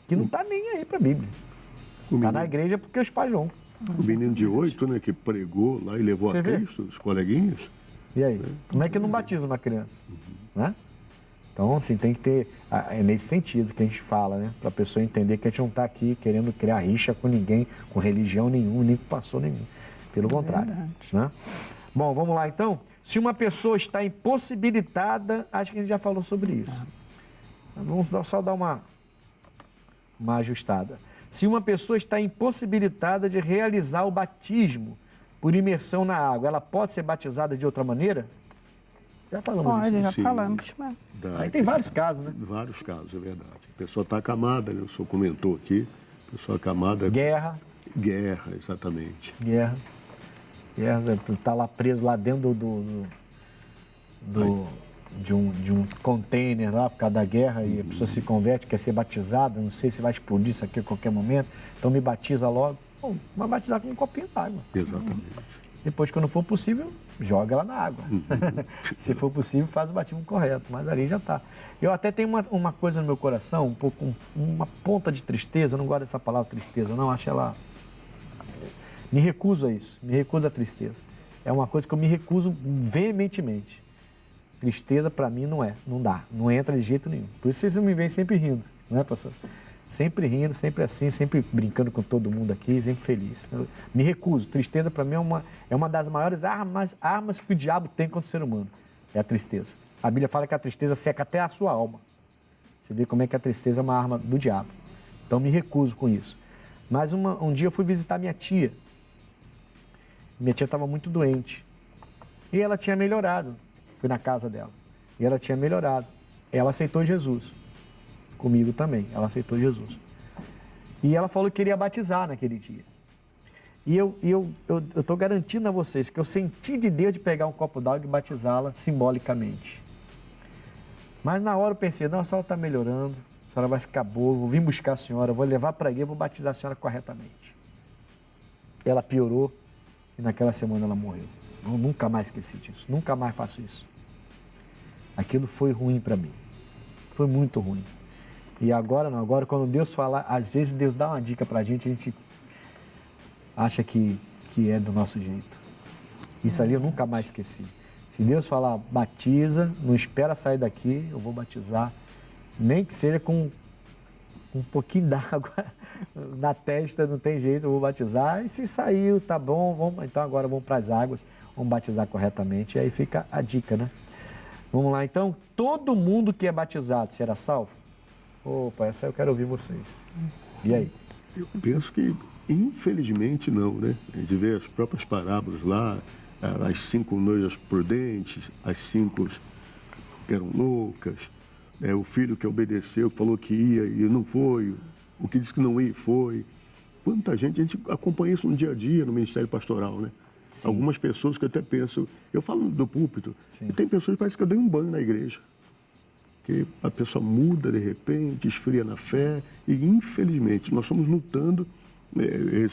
Que não está nem aí para a Bíblia. Está na igreja porque os pais vão. O menino de 8, né, que pregou lá e levou Você a vê? Cristo, os coleguinhas. E aí? Como é que não batiza uma criança? Né? Então, assim, tem que ter... É nesse sentido que a gente fala, né? Para a pessoa entender que a gente não está aqui querendo criar rixa com ninguém, com religião nenhuma, nem com pastor nenhum. Pelo contrário. Né? Bom, vamos lá então. Se uma pessoa está impossibilitada, acho que a gente já falou sobre isso. Vamos só dar uma ajustada. Se uma pessoa está impossibilitada de realizar o batismo por imersão na água, ela pode ser batizada de outra maneira? Já falamos Pode, isso. já Sim. falamos. Mas... Aí tem vários casos, né? Vários casos, é verdade. A pessoa está acamada, né? O senhor comentou aqui. A pessoa acamada... Guerra. Guerra, exatamente. Guerra, tá lá preso lá dentro de um container lá por causa da guerra e a pessoa se converte, quer ser batizada, não sei se vai explodir isso aqui a qualquer momento, então me batiza logo. Bom, vai batizar com um copinho d'água. Exatamente. Depois, quando for possível, joga ela na água. Se for possível, faz o batismo correto, mas ali já está. Eu até tenho uma coisa no meu coração, um pouco, uma ponta de tristeza, eu não gosto dessa palavra tristeza, não, acho ela... Me recuso a isso, me recuso à tristeza. É uma coisa que eu me recuso veementemente. Tristeza para mim não dá, não entra de jeito nenhum. Por isso vocês me veem sempre rindo, não é, pastor? Sempre rindo, sempre assim, sempre brincando com todo mundo aqui, sempre feliz. Eu me recuso, tristeza para mim é uma das maiores armas que o diabo tem contra o ser humano, é a tristeza. A Bíblia fala que a tristeza seca até a sua alma. Você vê como é que a tristeza é uma arma do diabo. Então me recuso com isso. Mas um dia eu fui visitar minha tia. Minha tia estava muito doente. E ela tinha melhorado. Fui na casa dela. E ela tinha melhorado. Ela aceitou Jesus. Comigo também. Ela aceitou Jesus. E ela falou que queria batizar naquele dia. E eu estou garantindo a vocês que eu senti de Deus de pegar um copo d'água e batizá-la simbolicamente. Mas na hora eu pensei, não, a senhora está melhorando, a senhora vai ficar boa, vou vir buscar a senhora, vou levar para a igreja, vou batizar a senhora corretamente. Ela piorou e naquela semana ela morreu. Eu nunca mais esqueci disso, nunca mais faço isso. Aquilo foi ruim para mim, foi muito ruim. E agora não, agora quando Deus fala, às vezes Deus dá uma dica para a gente acha que é do nosso jeito. Isso ali eu nunca mais esqueci. Se Deus falar, batiza, não espera sair daqui, eu vou batizar, nem que seja com um pouquinho d'água na testa, não tem jeito, eu vou batizar. E se saiu, tá bom, então agora vamos para as águas, vamos batizar corretamente. E aí fica a dica, né? Vamos lá, então. Todo mundo que é batizado será salvo? Opa, essa eu quero ouvir vocês. E aí? Eu penso que, infelizmente, não, né? A gente vê as próprias parábolas lá, as 5 noivas prudentes, as 5 que eram loucas, o filho que obedeceu, que falou que ia e não foi, o que disse que não ia e foi. Quanta gente, a gente acompanha isso no dia a dia, no Ministério Pastoral, né? Sim. Algumas pessoas que eu até penso, eu falo do púlpito, sim, e tem pessoas que parece que eu dei um banho na igreja. Que a pessoa muda de repente, esfria na fé e, infelizmente, nós estamos lutando.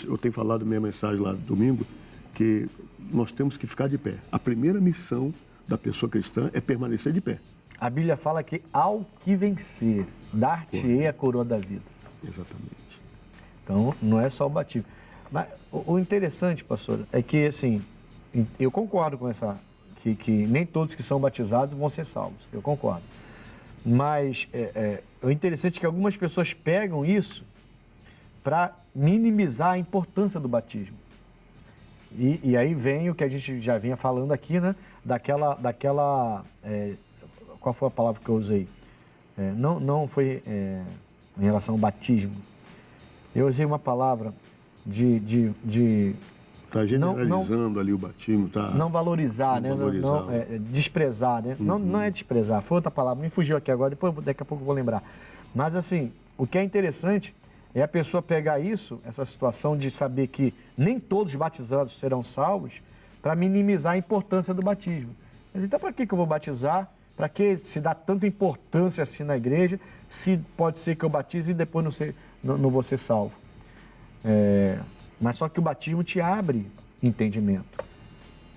Eu tenho falado na minha mensagem lá domingo, que nós temos que ficar de pé. A primeira missão da pessoa cristã é permanecer de pé. A Bíblia fala que ao que vencer, dar-te-ei a coroa da vida. Exatamente. Então, não é só o batismo. Mas o interessante, pastor, é que, assim, eu concordo com essa, que nem todos que são batizados vão ser salvos. Eu concordo. Mas o interessante é que algumas pessoas pegam isso para minimizar a importância do batismo. E aí vem o que a gente já vinha falando aqui, né? Qual foi a palavra que eu usei? Não foi em relação ao batismo. Eu usei uma palavra Está generalizando ali o batismo, tá? Não valorizar, né? Não, desprezar, né? Não é desprezar, foi outra palavra, me fugiu aqui agora, daqui a pouco eu vou lembrar. Mas assim, o que é interessante é a pessoa pegar isso, essa situação de saber que nem todos os batizados serão salvos, para minimizar a importância do batismo. Mas então, para que eu vou batizar? Para que se dá tanta importância assim na igreja, se pode ser que eu batize e depois não vou ser salvo? Mas só que o batismo te abre entendimento.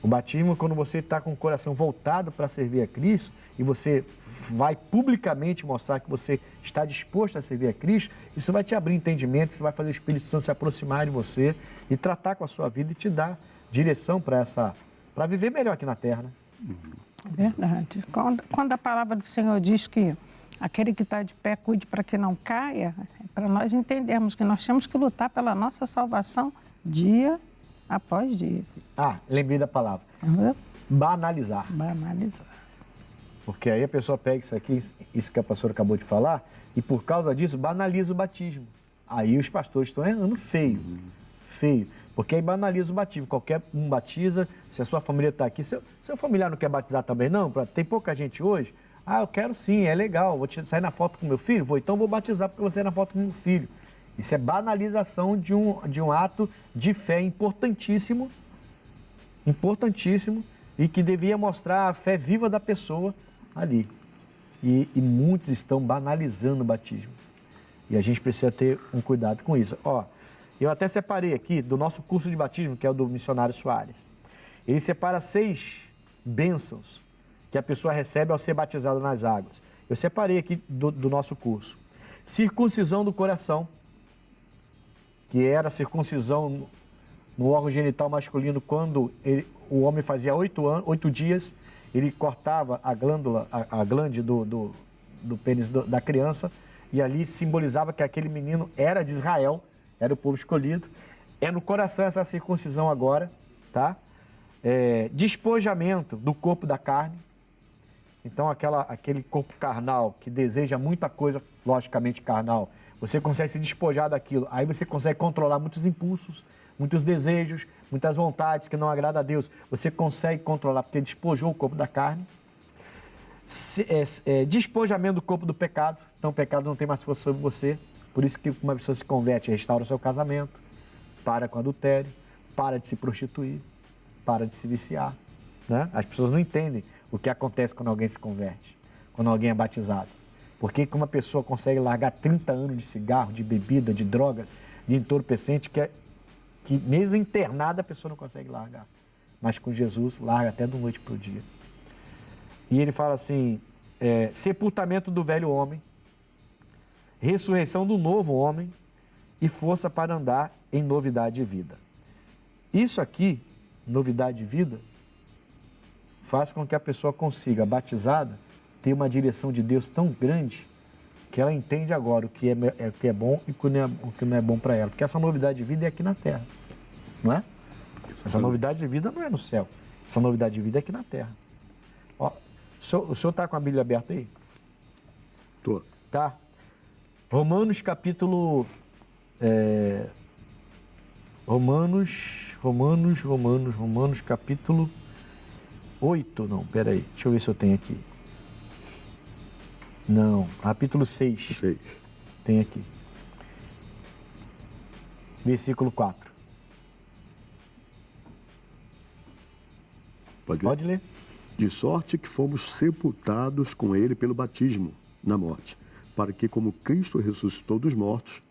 O batismo, quando você está com o coração voltado para servir a Cristo e você vai publicamente mostrar que você está disposto a servir a Cristo, isso vai te abrir entendimento, isso vai fazer o Espírito Santo se aproximar de você e tratar com a sua vida e te dar direção para viver melhor aqui na Terra, né? Verdade. Quando a palavra do Senhor diz que aquele que está de pé cuide para que não caia, é para nós entendermos que nós temos que lutar pela nossa salvação dia após dia. Lembrei da palavra. Banalizar. Banalizar. Porque aí a pessoa pega isso aqui, isso que a pastora acabou de falar, e por causa disso banaliza o batismo. Aí os pastores estão errando feio. Porque aí banaliza o batismo. Qualquer um batiza, se a sua família está aqui, seu familiar não quer batizar também não? Tem pouca gente hoje. Eu quero sim, é legal, vou sair na foto com meu filho? Então vou batizar porque você é na foto com meu filho. Isso é banalização de um ato de fé importantíssimo, e que devia mostrar a fé viva da pessoa ali. E muitos estão banalizando o batismo. E a gente precisa ter um cuidado com isso. Eu até separei aqui do nosso curso de batismo, que é o do missionário Soares. Ele separa 6 bênçãos que a pessoa recebe ao ser batizada nas águas. Eu separei aqui do nosso curso. Circuncisão do coração, que era a circuncisão no órgão genital masculino quando o homem fazia 8 dias, ele cortava a glândula do pênis da criança, e ali simbolizava que aquele menino era de Israel, era o povo escolhido. É no coração essa circuncisão agora, tá? Despojamento do corpo da carne. Então, aquele corpo carnal que deseja muita coisa, logicamente carnal, você consegue se despojar daquilo. Aí você consegue controlar muitos impulsos, muitos desejos, muitas vontades que não agradam a Deus. Você consegue controlar porque despojou o corpo da carne. Despojamento do corpo do pecado. Então, o pecado não tem mais força sobre você. Por isso que uma pessoa se converte, restaura o seu casamento, para com adultério, para de se prostituir, para de se viciar, né? As pessoas não entendem o que acontece quando alguém se converte, quando alguém é batizado. Por que uma pessoa consegue largar 30 anos de cigarro, de bebida, de drogas, de entorpecente, que mesmo internada a pessoa não consegue largar. Mas com Jesus, larga até da noite para o dia. E ele fala assim, sepultamento do velho homem, ressurreição do novo homem e força para andar em novidade de vida. Isso aqui, novidade de vida, faz com que a pessoa consiga, batizada, ter uma direção de Deus tão grande que ela entende agora o que é bom e o que não é bom para ela. Porque essa novidade de vida é aqui na Terra, não é? Essa novidade de vida não é no céu. Essa novidade de vida é aqui na Terra. O senhor está com a Bíblia aberta aí? Estou. Tá. Romanos capítulo... Romanos capítulo 8. Não, peraí. Deixa eu ver se eu tenho aqui. Não, capítulo 6. 6. Tem aqui. Versículo 4. Pode ler. De sorte que fomos sepultados com ele pelo batismo na morte, para que, como Cristo ressuscitou dos mortos,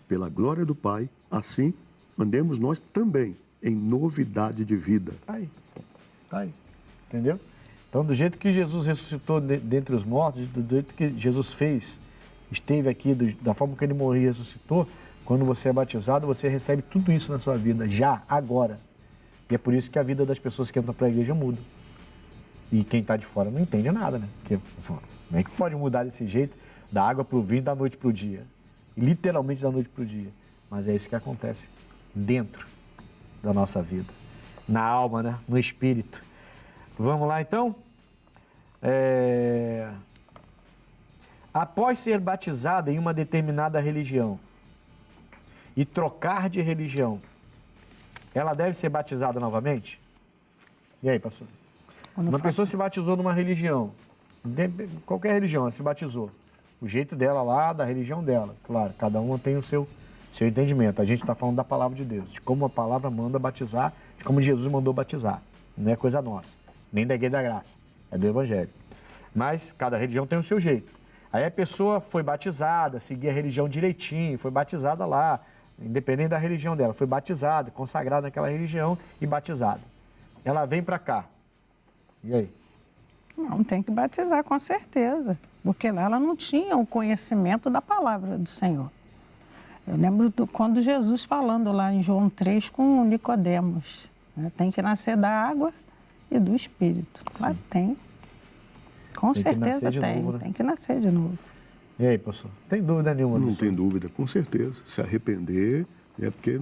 pela glória do Pai, assim andemos nós também em novidade de vida. Tá aí. Entendeu? Então, do jeito que Jesus ressuscitou dentre os mortos, do jeito que Jesus fez, esteve aqui, da forma que ele morreu e ressuscitou, Quando você é batizado, você recebe tudo isso na sua vida, já, agora. E é por isso que a vida das pessoas que entram para a igreja muda. E quem está de fora não entende nada, né? Porque como é que pode mudar desse jeito, da água para o vinho, da noite para o dia? Literalmente da noite para o dia. Mas é isso que acontece dentro da nossa vida. Na alma, né? No espírito. Vamos lá, então? Após ser batizada em uma determinada religião e trocar de religião, ela deve ser batizada novamente? E aí, pastor? Uma pessoa se batizou numa religião, qualquer religião, ela se batizou. O jeito dela lá, da religião dela. Claro, cada uma tem o seu entendimento. A gente está falando da palavra de Deus, de como a palavra manda batizar, de como Jesus mandou batizar. Não é coisa nossa, nem da Igreja da Graça, é do Evangelho. Mas cada religião tem o seu jeito. Aí a pessoa foi batizada, seguia a religião direitinho, foi batizada lá, independente da religião dela, foi batizada, consagrada naquela religião e batizada. Ela vem para cá. E aí? Não, tem que batizar com certeza, porque lá ela não tinha o conhecimento da palavra do Senhor. Eu lembro quando Jesus falando lá em João 3 com Nicodemos, né? Tem que nascer da água e do Espírito. Lá tem. Com certeza tem. Novo, né? Tem que nascer de novo. E aí, pastor? Tem dúvida nenhuma disso? Não tem dúvida, com certeza. Se arrepender, porque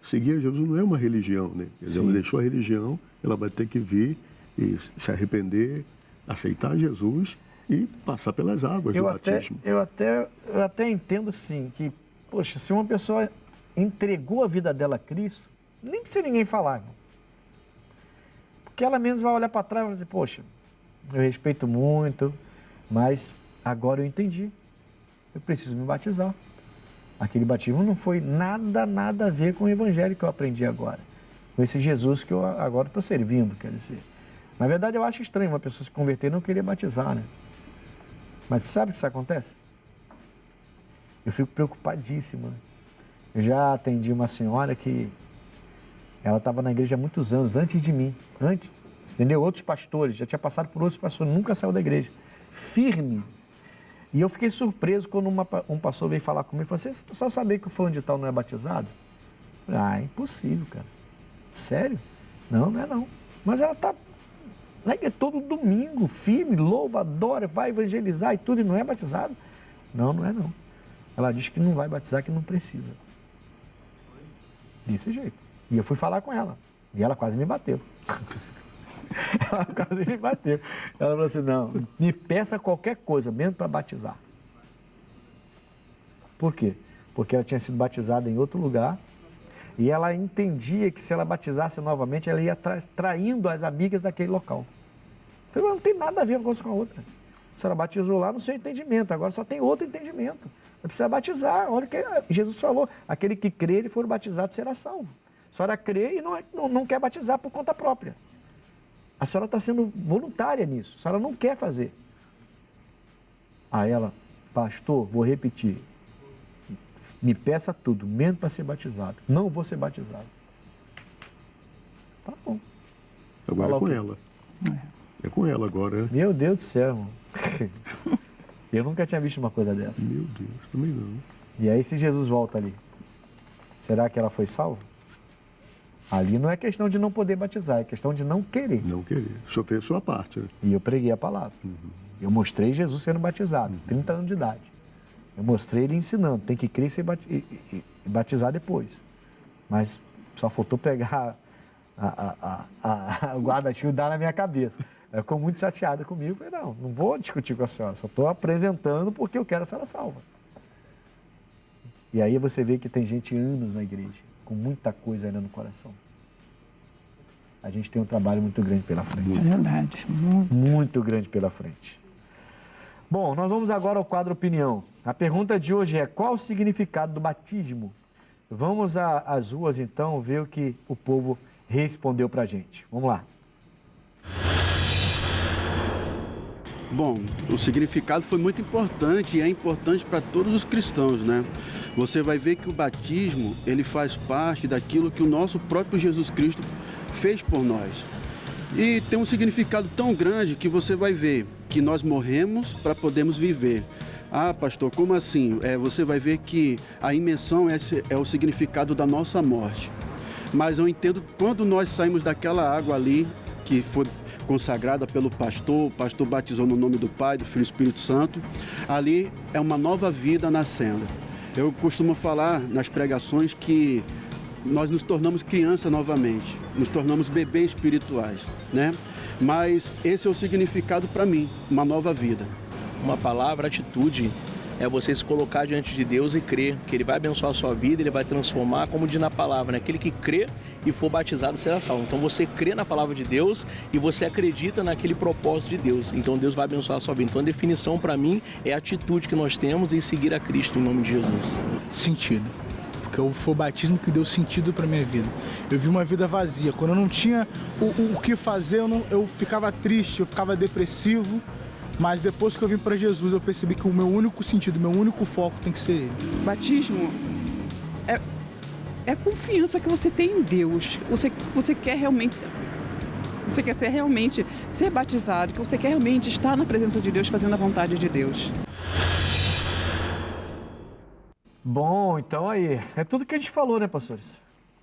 seguir Jesus não é uma religião, né? Quer dizer, ela deixou a religião, ela vai ter que vir e se arrepender, aceitar Jesus e passar pelas águas do batismo. Eu até entendo, sim, que, poxa, se uma pessoa entregou a vida dela a Cristo, nem precisa ninguém falar, irmão. Porque ela mesma vai olhar para trás e vai dizer, poxa, eu respeito muito, mas agora eu entendi. Eu preciso me batizar. Aquele batismo não foi nada a ver com o evangelho que eu aprendi agora. Com esse Jesus que eu agora estou servindo, quer dizer. Na verdade, eu acho estranho uma pessoa se converter e não querer batizar, né? Mas sabe o que isso acontece? Eu fico preocupadíssimo. Eu já atendi uma senhora que ela estava na igreja há muitos anos, antes de mim. Antes, entendeu? Outros pastores, já tinha passado por outros pastores, nunca saiu da igreja. Firme. E eu fiquei surpreso quando um pastor veio falar comigo e falou, você só sabia que o fulano de tal não é batizado? Eu falei, é impossível, cara. Sério? Não é não. Mas ela está todo domingo, firme, louva, adora, vai evangelizar e tudo, e não é batizado? Não é não. Ela diz que não vai batizar, que não precisa. Desse jeito. E eu fui falar com ela. E ela quase me bateu. Ela quase me bateu. Ela falou assim, não, me peça qualquer coisa, mesmo para batizar. Por quê? Porque ela tinha sido batizada em outro lugar e ela entendia que se ela batizasse novamente, ela ia traindo as amigas daquele local. Eu falei, não tem nada a ver uma coisa com a outra. A senhora batizou lá no seu entendimento, agora só tem outro entendimento. Você precisa batizar. Olha o que Jesus falou, aquele que crer e for batizado será salvo. A senhora crê e não quer batizar por conta própria. A senhora está sendo voluntária nisso, a senhora não quer fazer. Aí ela, pastor, vou repetir, me peça tudo, menos para ser batizado. Não vou ser batizado. Tá bom. Agora é com ela. É com ela agora. Meu Deus do céu, irmão. Eu nunca tinha visto uma coisa dessa. Meu Deus, também não. E aí, se Jesus volta ali, será que ela foi salva? Ali não é questão de não poder batizar, é questão de não querer. Não querer. O senhor fez a sua parte, né? E eu preguei a palavra. Eu mostrei Jesus sendo batizado, 30 anos de idade. Eu mostrei ele ensinando, tem que crer e batizar depois. Mas só faltou pegar o guarda-chuva e dar na minha cabeça. Ela ficou muito chateada comigo. Eu falei, não vou discutir com a senhora, só estou apresentando porque eu quero a senhora salva. E aí você vê que tem gente anos na igreja, com muita coisa ainda no coração. A gente tem um trabalho muito grande pela frente. É verdade. Muito grande pela frente. Bom, nós vamos agora ao quadro Opinião. A pergunta de hoje é, qual o significado do batismo? Vamos às ruas, então, ver o que o povo respondeu para a gente. Vamos lá. Bom, o significado foi muito importante e é importante para todos os cristãos, né? Você vai ver que o batismo, ele faz parte daquilo que o nosso próprio Jesus Cristo fez por nós. E tem um significado tão grande que você vai ver que nós morremos para podermos viver. Ah, pastor, como assim? Você vai ver que a imersão é o significado da nossa morte. Mas eu entendo quando nós saímos daquela água ali, que foi consagrada pelo pastor, o pastor batizou no nome do Pai, do Filho e do Espírito Santo, ali é uma nova vida nascendo. Eu costumo falar nas pregações que nós nos tornamos criança novamente, nos tornamos bebês espirituais, né? Mas esse é o significado para mim, uma nova vida. Uma palavra, atitude, é você se colocar diante de Deus e crer que Ele vai abençoar a sua vida, Ele vai transformar, como diz na palavra, né? Aquele que crê e for batizado será salvo. Então você crê na palavra de Deus e você acredita naquele propósito de Deus. Então Deus vai abençoar a sua vida. Então a definição para mim é a atitude que nós temos em seguir a Cristo em nome de Jesus. Sentido. Porque foi o batismo que deu sentido para minha vida. Eu vi uma vida vazia. Quando eu não tinha o que fazer, eu ficava triste, eu ficava depressivo. Mas depois que eu vim para Jesus, eu percebi que o meu único sentido, o meu único foco tem que ser Ele. Batismo é a confiança que você tem em Deus. Você quer realmente... Você quer ser batizado, que você quer realmente estar na presença de Deus, fazendo a vontade de Deus. Bom, então aí, é tudo que a gente falou, né, pastores?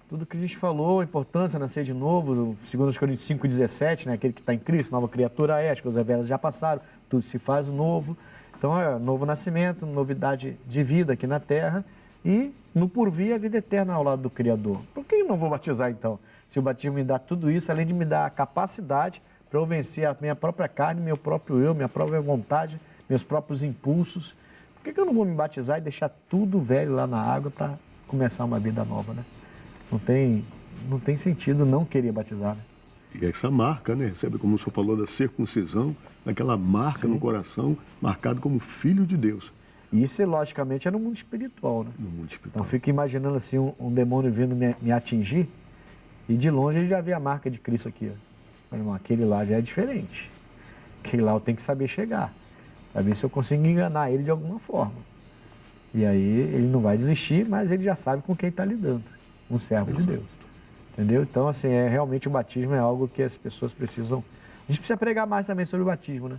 Tudo que a gente falou, a importância de nascer de novo, segundo os Coríntios 5,17, né, aquele que está em Cristo, nova criatura é, as coisas velhas já passaram, tudo se faz novo. Então, é novo nascimento, novidade de vida aqui na Terra e, no porvir, a vida eterna ao lado do Criador. Por que eu não vou batizar, então? Se o batismo me dá tudo isso, além de me dar a capacidade para eu vencer a minha própria carne, meu próprio eu, minha própria vontade, meus próprios impulsos, por que eu não vou me batizar e deixar tudo velho lá na água para começar uma vida nova, né? Não tem sentido não querer batizar, né? E essa marca, né? Sabe como o senhor falou da circuncisão, daquela marca Sim. no coração, marcado como filho de Deus. E isso, logicamente, é no mundo espiritual, né? No mundo espiritual. Então, eu fico imaginando assim, um demônio vindo me atingir e de longe ele já vê a marca de Cristo aqui. Ó. Meu irmão, aquele lá já é diferente. Aquele lá eu tenho que saber chegar, para ver se eu consigo enganar ele de alguma forma. E aí ele não vai desistir, mas ele já sabe com quem está lidando, um servo de Deus. Entendeu? Então, assim, realmente o batismo é algo que as pessoas precisam... A gente precisa pregar mais também sobre o batismo, né?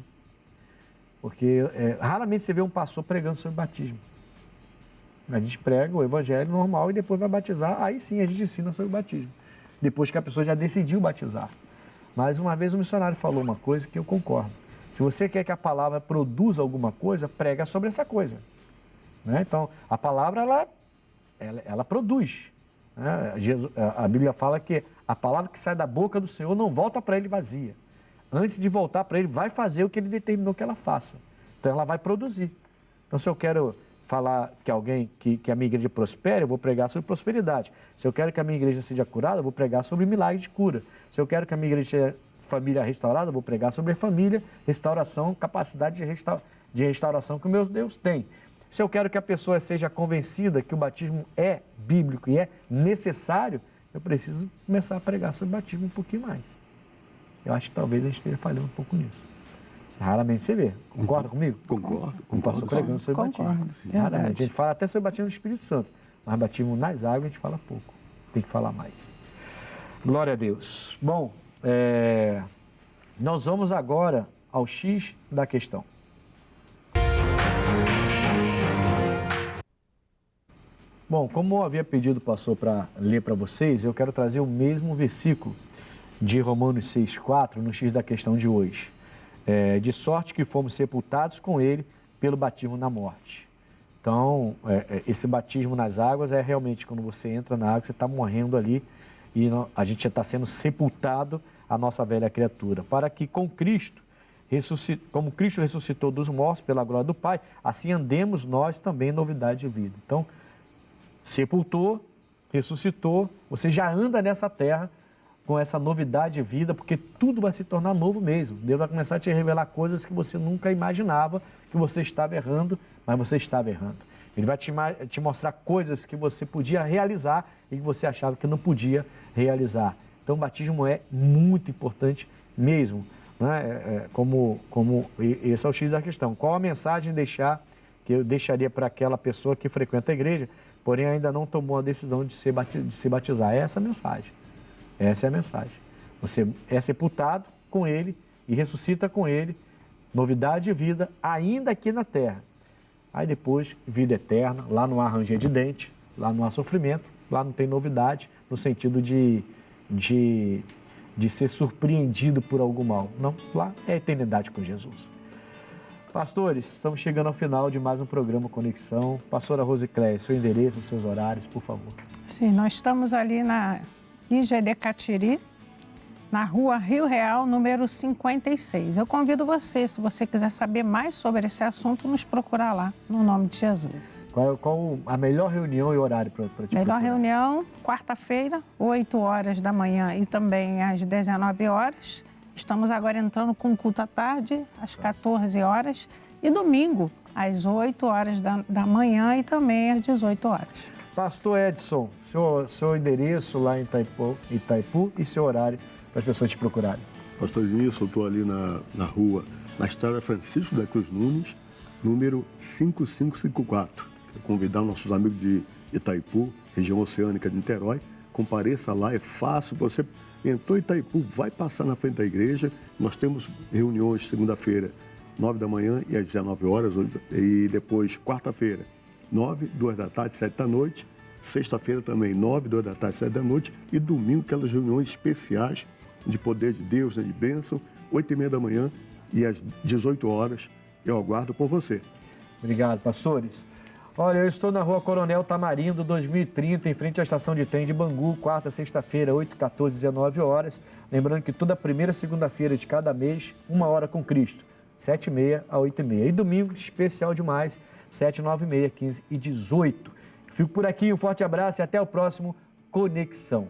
Porque raramente você vê um pastor pregando sobre batismo. A gente prega o evangelho normal e depois vai batizar, aí sim a gente ensina sobre o batismo. Depois que a pessoa já decidiu batizar. Mas uma vez um missionário falou uma coisa que eu concordo. Se você quer que a palavra produza alguma coisa, prega sobre essa coisa. Né? Então, a palavra, ela produz. Né? A Bíblia fala que a palavra que sai da boca do Senhor não volta para ele vazia. Antes de voltar para ele, vai fazer o que ele determinou que ela faça. Então, ela vai produzir. Então, se eu quero falar que a minha igreja prospere, eu vou pregar sobre prosperidade. Se eu quero que a minha igreja seja curada, eu vou pregar sobre milagre de cura. Se eu quero que a minha igreja seja família restaurada, eu vou pregar sobre a família, restauração, capacidade de restauração que o meu Deus tem. Se eu quero que a pessoa seja convencida que o batismo é bíblico e é necessário, eu preciso começar a pregar sobre batismo um pouquinho mais. Eu acho que talvez a gente esteja falhando um pouco nisso. Raramente você vê. Concorda comigo? Concordo. Um pastor pregando sobre batismo. Raramente. A gente fala até sobre batismo do Espírito Santo, mas batismo nas águas a gente fala pouco. Tem que falar mais. Glória a Deus. Bom, nós vamos agora ao X da questão. Bom, como eu havia pedido o pastor para ler para vocês, eu quero trazer o mesmo versículo de Romanos 6,4 no X da questão de hoje. De sorte que fomos sepultados com ele pelo batismo na morte. Então, esse batismo nas águas é realmente quando você entra na água, você está morrendo ali e a gente já está sendo sepultado a nossa velha criatura. Para que com Cristo, como Cristo ressuscitou dos mortos pela glória do Pai, assim andemos nós também em novidade de vida. Então, sepultou, ressuscitou, você já anda nessa terra com essa novidade de vida, porque tudo vai se tornar novo mesmo. Deus vai começar a te revelar coisas que você nunca imaginava que você estava errando, mas você estava errando. Ele vai te mostrar coisas que você podia realizar e que você achava que não podia realizar. Então, o batismo é muito importante mesmo. Né? Esse é o X da questão. Qual a mensagem que eu deixaria para aquela pessoa que frequenta a igreja, porém ainda não tomou a decisão de se batizar? É essa a mensagem. Essa é a mensagem. Você é sepultado com ele e ressuscita com ele, novidade de vida, ainda aqui na terra. Aí depois, vida eterna, lá não há ranger de dente, lá não há sofrimento, lá não tem novidade, no sentido de ser surpreendido por algum mal. Não, lá é a eternidade com Jesus. Pastores, estamos chegando ao final de mais um programa Conexão. Pastora Rosicléia, seu endereço, seus horários, por favor. Sim, nós estamos ali na IGD Catiri, na rua Rio Real, número 56. Eu convido você, se você quiser saber mais sobre esse assunto, nos procurar lá, no nome de Jesus. Qual a melhor reunião e horário para te procurar? Melhor reunião, quarta-feira, 8 horas da manhã e também às 19 horas. Estamos agora entrando com culto à tarde, às 14 horas. E domingo, às 8 horas da manhã e também às 18 horas. Pastor Edson, seu endereço lá em Itaipu e seu horário para as pessoas te procurarem. Pastor Ednilson, eu estou ali na rua, na estrada Francisco da Cruz Nunes, número 5554. Quero convidar nossos amigos de Itaipu, região oceânica de Niterói. Compareça lá, é fácil. Você entrou em Itaipu, vai passar na frente da igreja. Nós temos reuniões segunda-feira, 9 da manhã e às 19 horas. E depois, quarta-feira, 9, 2 da tarde, 7 da noite. Sexta-feira também, 9, 2 da tarde, 7 da noite. E domingo, aquelas reuniões especiais de poder de Deus, né, de bênção, 8h30 da manhã e às 18 horas. Eu aguardo por você. Obrigado, pastores. Olha, eu estou na rua Coronel Tamarindo, 2030, em frente à estação de trem de Bangu, quarta, sexta-feira, 8, 14, 19 horas. Lembrando que toda primeira segunda-feira de cada mês, 1 hora com Cristo, 7h30 a 8h30. E domingo, especial demais, 7, 9h30, 15 e 18. Fico por aqui, um forte abraço e até o próximo Conexão.